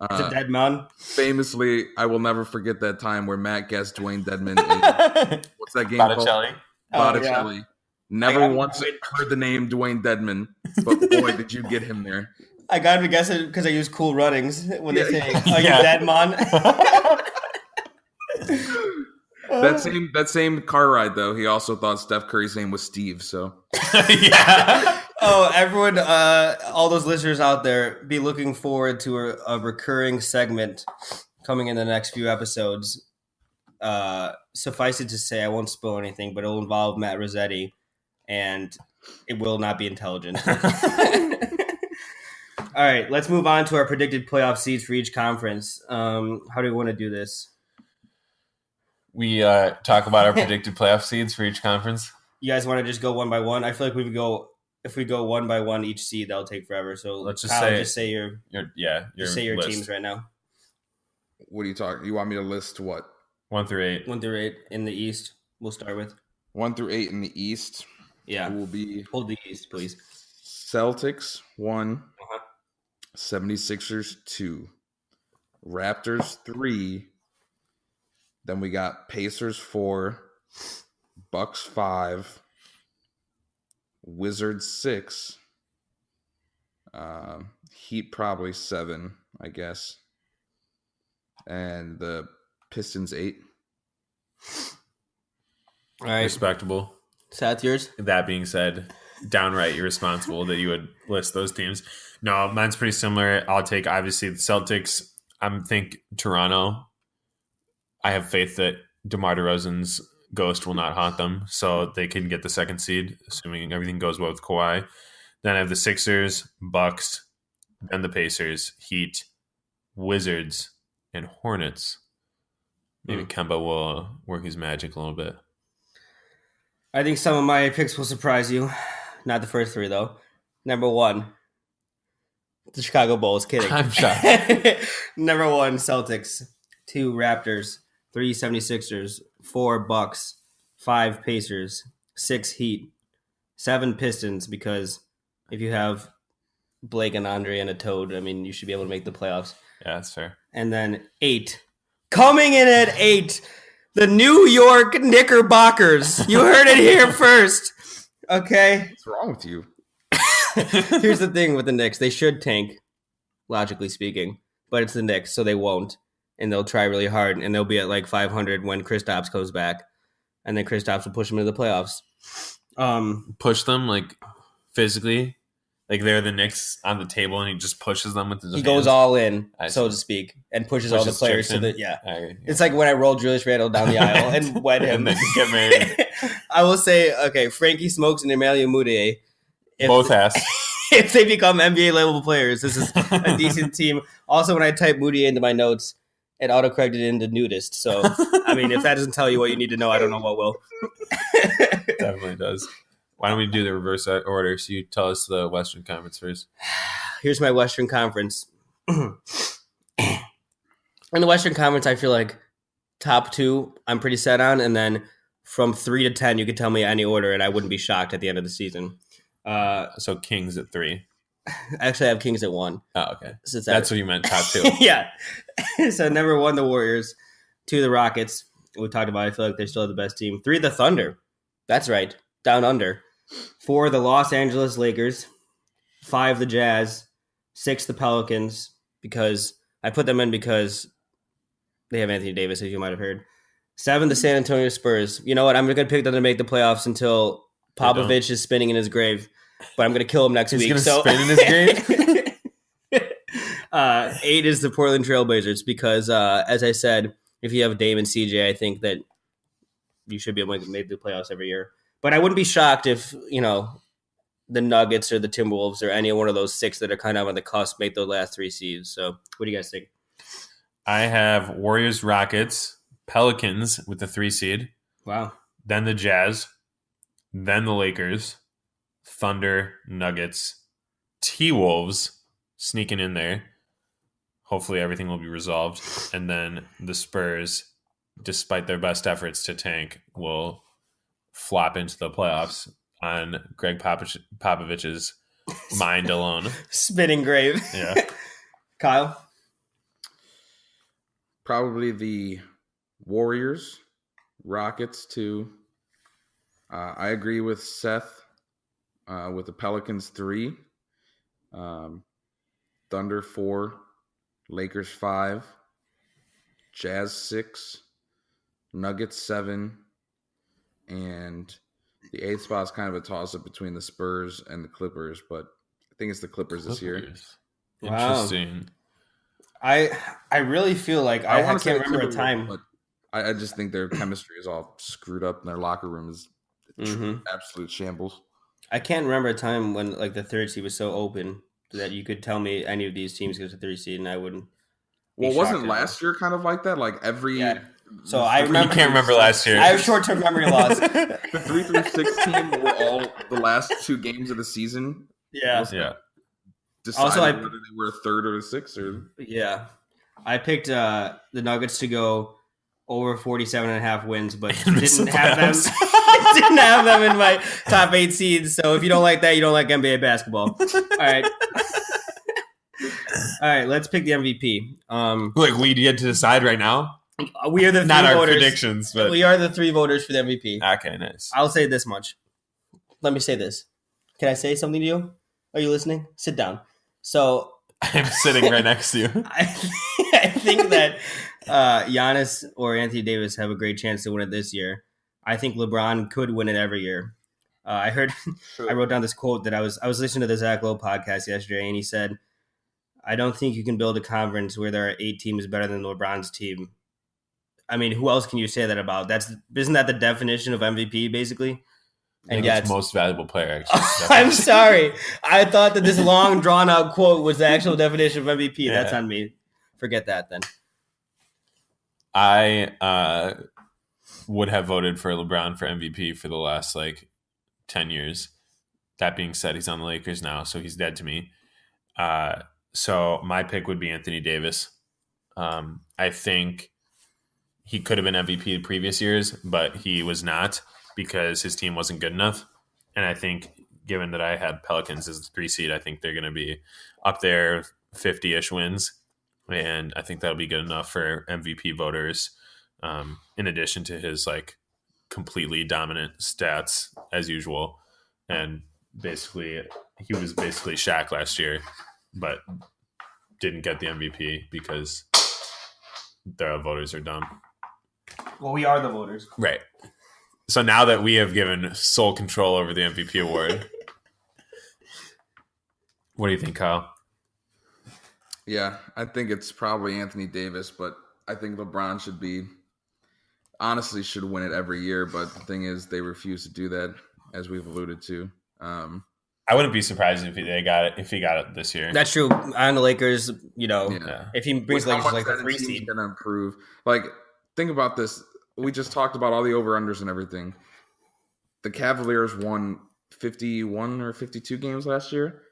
[SPEAKER 2] it's a dead man.
[SPEAKER 3] Famously, I will never forget that time where Matt guessed Dwayne Dedman in what's that game
[SPEAKER 1] Botticelli.
[SPEAKER 3] called? Botticelli. Yeah. Never once heard the name Dwayne Dedman, but boy, did you get him there.
[SPEAKER 2] I got to guess it because I use Cool Runnings when they say, "Are you dead man?"
[SPEAKER 3] That same car ride though, he also thought Steph Curry's name was Steve. So
[SPEAKER 1] Yeah.
[SPEAKER 2] Oh, everyone, all those listeners out there, be looking forward to a recurring segment coming in the next few episodes. Suffice it to say, I won't spoil anything, but it'll involve Matt Rossetti, and it will not be intelligent. All right, let's move on to our predicted playoff seeds for each conference. How do we want to do this?
[SPEAKER 1] We talk about our predicted playoff seeds for each conference.
[SPEAKER 2] You guys want to just go one by one? I feel like if we go one by one each seed, that'll take forever. So
[SPEAKER 1] let's just
[SPEAKER 2] Kyle,
[SPEAKER 1] say
[SPEAKER 2] your
[SPEAKER 1] list.
[SPEAKER 2] teams right now.
[SPEAKER 3] What are you talking? You want me to list what?
[SPEAKER 1] 1 through 8.
[SPEAKER 2] 1 through 8 in the East. We'll start with
[SPEAKER 3] 1 through 8 in the East.
[SPEAKER 2] Yeah,
[SPEAKER 3] will be
[SPEAKER 2] hold the East, please.
[SPEAKER 3] Celtics 1, 76ers 2, Raptors 3. Then we got Pacers 4, Bucks 5, Wizards 6, Heat probably 7, I guess, and the Pistons 8.
[SPEAKER 2] All right,
[SPEAKER 1] Respectable.
[SPEAKER 2] Seth, yours?
[SPEAKER 1] That being said, downright irresponsible that you would list those teams. No, mine's pretty similar. I'll take, obviously, the Celtics. I think Toronto. I have faith that DeMar DeRozan's ghost will not haunt them, so they can get the 2nd seed, assuming everything goes well with Kawhi. Then I have the Sixers, Bucks, then the Pacers, Heat, Wizards, and Hornets. Maybe Kemba will work his magic a little bit.
[SPEAKER 2] I think some of my picks will surprise you. Not the first 3, though. Number 1, the Chicago Bulls. Kidding.
[SPEAKER 1] I'm shocked.
[SPEAKER 2] Number 1, Celtics. 2, Raptors. 3, 76ers. 4, Bucks. 5, Pacers. 6, Heat. 7, Pistons, because if you have Blake and Andre and a Toad, I mean, you should be able to make the playoffs.
[SPEAKER 1] Yeah, that's fair.
[SPEAKER 2] And then 8. Coming in at 8, the New York Knickerbockers. You heard it here first. Okay.
[SPEAKER 3] What's wrong with you?
[SPEAKER 2] Here's the thing with the Knicks. They should tank, logically speaking, but it's the Knicks, so they won't. And they'll try really hard, and they'll be at like 500 when Kristaps comes back. And then Kristaps will push them into the playoffs.
[SPEAKER 1] Push them, like, physically? Like they're the Knicks on the table, and he just pushes them with his.
[SPEAKER 2] He goes all in, so to speak, and pushes all the
[SPEAKER 1] Pushes
[SPEAKER 2] players
[SPEAKER 1] chips
[SPEAKER 2] to
[SPEAKER 1] in.
[SPEAKER 2] the yeah.
[SPEAKER 1] Yeah.
[SPEAKER 2] It's like when I rolled Julius Randle down the aisle and wed him.
[SPEAKER 1] And then get married.
[SPEAKER 2] I will say, okay, Frankie Smokes and Emmanuel Mudiay.
[SPEAKER 1] Both has.
[SPEAKER 2] If they become NBA level players, this is a decent team. Also, when I type Mudiay into my notes, it autocorrected into nudist. So, I mean, if that doesn't tell you what you need to know, I don't know what will.
[SPEAKER 1] Definitely does. Why don't we do the reverse order? So you tell us the Western Conference first.
[SPEAKER 2] Here's my Western Conference. In the Western Conference, I feel like top 2 I'm pretty set on, and then from 3 to 10, you could tell me any order, and I wouldn't be shocked at the end of the season.
[SPEAKER 1] So Kings at 3.
[SPEAKER 2] Actually, I have Kings at 1.
[SPEAKER 1] Oh, okay. That's what you meant, top 2.
[SPEAKER 2] Yeah. So number 1, the Warriors. 2, the Rockets. We talked about. I feel like they're still the best team. 3, the Thunder. That's right, down under. 4, the Los Angeles Lakers. 5, the Jazz. 6, the Pelicans, because I put them in because they have Anthony Davis, as you might have heard. 7, the San Antonio Spurs. You know what? I'm going to pick them to make the playoffs until Popovich is spinning in his grave, but I'm going to kill him next week.
[SPEAKER 1] He's going to spin in his
[SPEAKER 2] grave? 8 is the Portland Trailblazers because, as I said, if you have Dame and CJ, I think that you should be able to make the playoffs every year. But I wouldn't be shocked if, the Nuggets or the Timberwolves or any one of those 6 that are kind of on the cusp make those last 3 seeds. So what do you guys think?
[SPEAKER 1] I have Warriors, Rockets, Pelicans with the 3 seed.
[SPEAKER 2] Wow.
[SPEAKER 1] Then the Jazz. Then the Lakers. Thunder, Nuggets. T-Wolves sneaking in there. Hopefully everything will be resolved. And then the Spurs, despite their best efforts to tank, will flop into the playoffs on Greg Popovich's mind alone.
[SPEAKER 2] Spinning grave.
[SPEAKER 1] Yeah.
[SPEAKER 2] Kyle?
[SPEAKER 3] Probably the Warriors, Rockets too. I agree with Seth with the Pelicans 3, Thunder 4, Lakers 5, Jazz 6, Nuggets 7, and the 8th spot is kind of a toss-up between the Spurs and the Clippers, but I think it's the Clippers this year.
[SPEAKER 1] Interesting.
[SPEAKER 2] Wow. I really feel like I can't remember a time.
[SPEAKER 3] But I just think their chemistry is all screwed up and their locker room is absolute shambles.
[SPEAKER 2] I can't remember a time when like the 3rd seed was so open that you could tell me any of these teams goes to 3rd seed and I wouldn't.
[SPEAKER 3] Well, wasn't last year kind of like that? Like every... Yeah.
[SPEAKER 2] So I remember.
[SPEAKER 1] You can't remember last year.
[SPEAKER 2] I have short-term memory loss.
[SPEAKER 3] The 3 through 6 team were all the last 2 games of the season.
[SPEAKER 2] Yeah.
[SPEAKER 3] Decided
[SPEAKER 2] Also,
[SPEAKER 3] whether they were a 3rd or a 6th. Or...
[SPEAKER 2] Yeah. I picked the Nuggets to go over 47.5 wins, but didn't have them in my top 8 seeds. So if you don't like that, you don't like NBA basketball. All right, let's pick the MVP.
[SPEAKER 1] Like we get to decide right now.
[SPEAKER 2] We are the 3
[SPEAKER 1] not our
[SPEAKER 2] voters.
[SPEAKER 1] Predictions, but
[SPEAKER 2] we are the 3 voters for the MVP.
[SPEAKER 1] Okay, nice.
[SPEAKER 2] I'll say this much. Let me say this. Can I say something to you? Are you listening? Sit down. So
[SPEAKER 1] I'm sitting right next to you.
[SPEAKER 2] I think that Giannis or Anthony Davis have a great chance to win it this year. I think LeBron could win it every year. I wrote down this quote that I was listening to the Zach Lowe podcast yesterday, and he said, "I don't think you can build a conference where there are 8 teams better than LeBron's team." I mean, who else can you say that about? Isn't that the definition of MVP, basically?
[SPEAKER 1] And it's most valuable player, actually.
[SPEAKER 2] I'm sorry. I thought that this long, drawn-out quote was the actual definition of MVP.
[SPEAKER 1] Yeah.
[SPEAKER 2] That's on me. Forget that, then.
[SPEAKER 1] I would have voted for LeBron for MVP for the last, 10 years. That being said, he's on the Lakers now, so he's dead to me. So my pick would be Anthony Davis. I think he could have been MVP in previous years, but he was not because his team wasn't good enough. And I think given that I had Pelicans as the 3 seed, I think they're going to be up there 50-ish wins. And I think that'll be good enough for MVP voters, in addition to his completely dominant stats as usual. And basically, he was basically Shaq last year, but didn't get the MVP because the voters are dumb.
[SPEAKER 2] Well, we are the voters.
[SPEAKER 1] Right. So now that we have given sole control over the MVP award, What do you think, Kyle?
[SPEAKER 3] Yeah, I think it's probably Anthony Davis, but I think LeBron should win it every year. But the thing is, they refuse to do that, as we've alluded to.
[SPEAKER 1] I wouldn't be surprised if he got it this year.
[SPEAKER 2] That's true. On the Lakers,
[SPEAKER 3] Yeah.
[SPEAKER 2] if he brings
[SPEAKER 3] With how
[SPEAKER 2] Lakers
[SPEAKER 3] much
[SPEAKER 2] like the
[SPEAKER 3] that
[SPEAKER 2] 3
[SPEAKER 3] team's
[SPEAKER 2] seed.
[SPEAKER 3] going to improve. Like, think about this. We just talked about all the over-unders and everything. The Cavaliers won 51 or 52 games last year.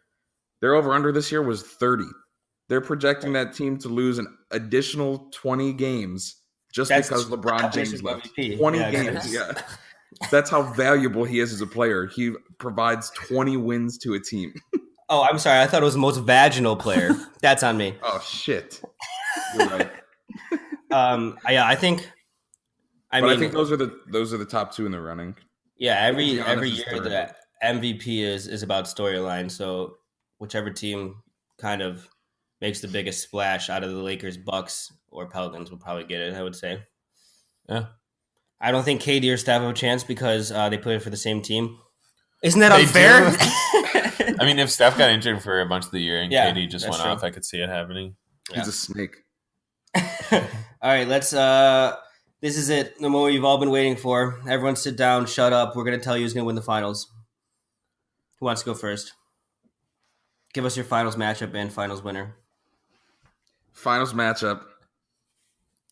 [SPEAKER 3] Their over-under this year was 30. They're projecting that team to lose an additional 20 games because LeBron James left.
[SPEAKER 2] MVP.
[SPEAKER 3] 20 games, yeah. That's how valuable he is as a player. He provides 20 wins to a team.
[SPEAKER 2] Oh, I'm sorry. I thought it was the most vaginal player. That's on me.
[SPEAKER 3] Oh, shit. You're right.
[SPEAKER 2] Yeah, I think.
[SPEAKER 3] I think those are the top two in the running.
[SPEAKER 2] Yeah, every year
[SPEAKER 3] third.
[SPEAKER 2] the MVP is about storyline. So whichever team kind of makes the biggest splash out of the Lakers, Bucks, or Pelicans will probably get it, I would say.
[SPEAKER 1] Yeah.
[SPEAKER 2] I don't think KD or Steph have a chance because they play for the same team. Isn't that unfair?
[SPEAKER 1] I mean, if Steph got injured for a bunch of the year and KD just went
[SPEAKER 2] true.
[SPEAKER 1] off, I could see it happening.
[SPEAKER 3] He's a snake.
[SPEAKER 2] All right, let's. This is it. The moment you've all been waiting for. Everyone sit down, shut up. We're going to tell you who's going to win the finals. Who wants to go first? Give us your finals matchup and finals winner.
[SPEAKER 3] Finals matchup.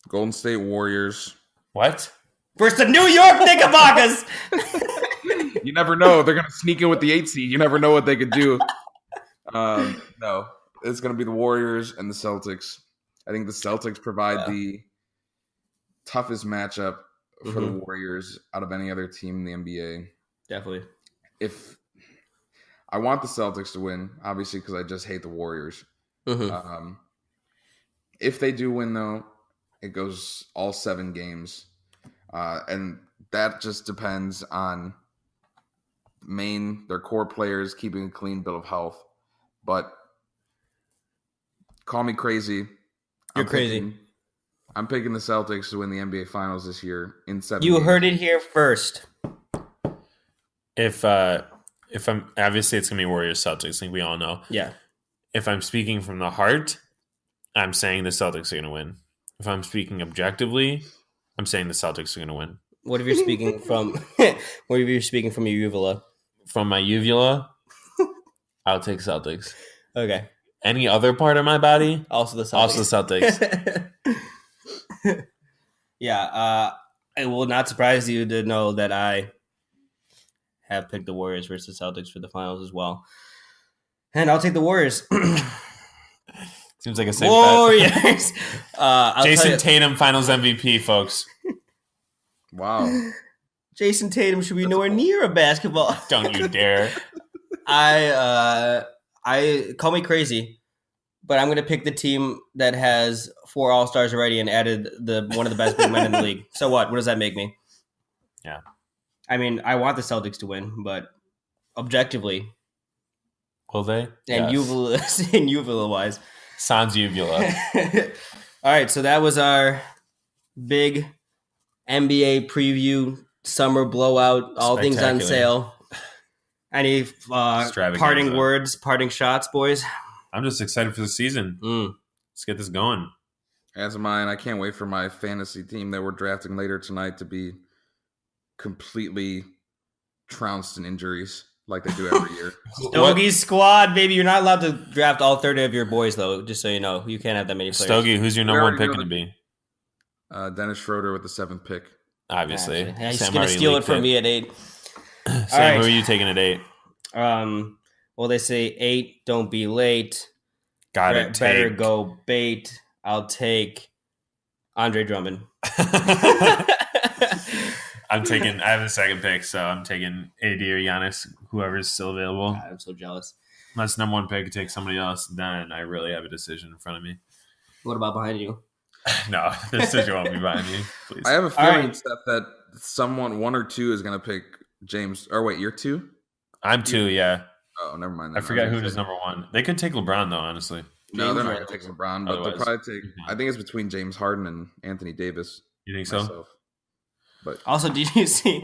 [SPEAKER 3] Golden State Warriors.
[SPEAKER 1] What?
[SPEAKER 2] Versus the New York Knickerbockers.
[SPEAKER 3] You never know. They're going to sneak in with the 8 seed. You never know what they could do. No. It's going to be the Warriors and the Celtics. I think the Celtics provide the toughest matchup for the Warriors out of any other team in the NBA.
[SPEAKER 2] Definitely.
[SPEAKER 3] If I want the Celtics to win, obviously, because I just hate the Warriors. If they do win, though, it goes all 7 games. And that just depends on their core players keeping a clean bill of health. But call me crazy.
[SPEAKER 2] You're crazy.
[SPEAKER 3] I'm picking the Celtics to win the NBA Finals this year in 7
[SPEAKER 2] You
[SPEAKER 3] games.
[SPEAKER 2] heard it here first.
[SPEAKER 1] If I'm obviously it's gonna be Warriors Celtics, I think we all know.
[SPEAKER 2] Yeah.
[SPEAKER 1] If I'm speaking from the heart, I'm saying the Celtics are gonna win. If I'm speaking objectively, I'm saying the Celtics are gonna win.
[SPEAKER 2] What if you're speaking from? What if you're speaking from your uvula?
[SPEAKER 1] From my uvula, I'll take Celtics.
[SPEAKER 2] Okay.
[SPEAKER 1] Any other part of my body,
[SPEAKER 2] Also the Celtics.
[SPEAKER 1] also Celtics.
[SPEAKER 2] Yeah. It will not surprise you to know that I have picked the Warriors versus Celtics for the finals as well. And I'll take the Warriors.
[SPEAKER 1] Seems like a safe bet.
[SPEAKER 2] Warriors.
[SPEAKER 1] Jason Tatum Finals MVP, folks.
[SPEAKER 3] Wow.
[SPEAKER 2] Jason Tatum should be nowhere near a basketball.
[SPEAKER 1] Don't you dare.
[SPEAKER 2] I call me crazy, but I'm going to pick the team that has 4 All-Stars already and added one of the best big men in the league. So what? What does that make me?
[SPEAKER 1] Yeah.
[SPEAKER 2] I mean, I want the Celtics to win, but objectively,
[SPEAKER 1] Will they?
[SPEAKER 2] and
[SPEAKER 1] Yes.
[SPEAKER 2] uvula-wise.
[SPEAKER 1] Sans uvula.
[SPEAKER 2] All right, so that was our big NBA preview, summer blowout, all things on
[SPEAKER 1] Spectacular.
[SPEAKER 2] sale. Any parting words, parting shots, boys?
[SPEAKER 1] I'm just excited for the season. Let's get this going.
[SPEAKER 3] As am I, and I can't wait for my fantasy team that we're drafting later tonight to be completely trounced in injuries like they do every year.
[SPEAKER 2] Stogie's squad, baby. You're not allowed to draft all 30 of your boys, though, just so you know. You can't have that many players.
[SPEAKER 1] Stogie, who's your number one pick
[SPEAKER 3] already
[SPEAKER 1] going to be?
[SPEAKER 3] Dennis Schroeder with the 7th pick.
[SPEAKER 1] Obviously.
[SPEAKER 2] Yeah, he's
[SPEAKER 1] Sam
[SPEAKER 2] going to
[SPEAKER 1] already
[SPEAKER 2] steal it
[SPEAKER 1] leaked
[SPEAKER 2] from me at 8.
[SPEAKER 1] Sam,
[SPEAKER 2] right.
[SPEAKER 1] who are you taking at 8?
[SPEAKER 2] Well, they say 8, don't be late.
[SPEAKER 1] Got it.
[SPEAKER 2] Better go bait. I'll take Andre Drummond.
[SPEAKER 1] I have a second pick, so I'm taking AD or Giannis, whoever's still available.
[SPEAKER 2] God, I'm so jealous.
[SPEAKER 1] Unless number one pick take somebody else, then I really have a decision in front of me.
[SPEAKER 2] What about behind you?
[SPEAKER 1] No, the decision won't be behind me. Please.
[SPEAKER 3] I have a feeling,
[SPEAKER 2] right.
[SPEAKER 3] Steph, that someone, 1 or 2, is going to pick James. Or wait, you're 2?
[SPEAKER 1] I'm 2, yeah.
[SPEAKER 3] Oh, never mind.
[SPEAKER 1] I forgot who's number 1. They could take LeBron, though, honestly.
[SPEAKER 3] No, they're not
[SPEAKER 2] James
[SPEAKER 3] going to take LeBron, but they'll
[SPEAKER 1] Otherwise-
[SPEAKER 3] probably take. I think it's between James Harden and Anthony Davis.
[SPEAKER 1] You think so?
[SPEAKER 3] Myself. But
[SPEAKER 2] Also, did you see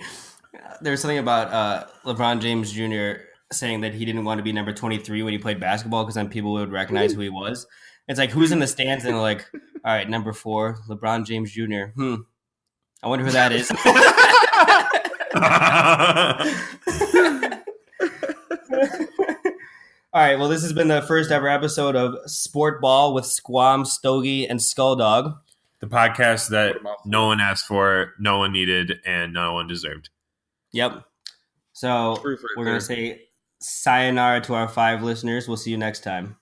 [SPEAKER 2] there's something about LeBron James Jr. saying that he didn't want to be number 23 when he played basketball because then people would recognize who he was. It's like, who's in the stands and they're like, all right, number 4, LeBron James Jr. I wonder who that is. All right, well, this has been the first ever episode of Sport Ball with Squam, Stogie, and Skulldog.
[SPEAKER 1] The podcast that no one asked for, no one needed, and no one deserved.
[SPEAKER 2] Yep. So we're going to say sayonara to our 5 listeners. We'll see you next time.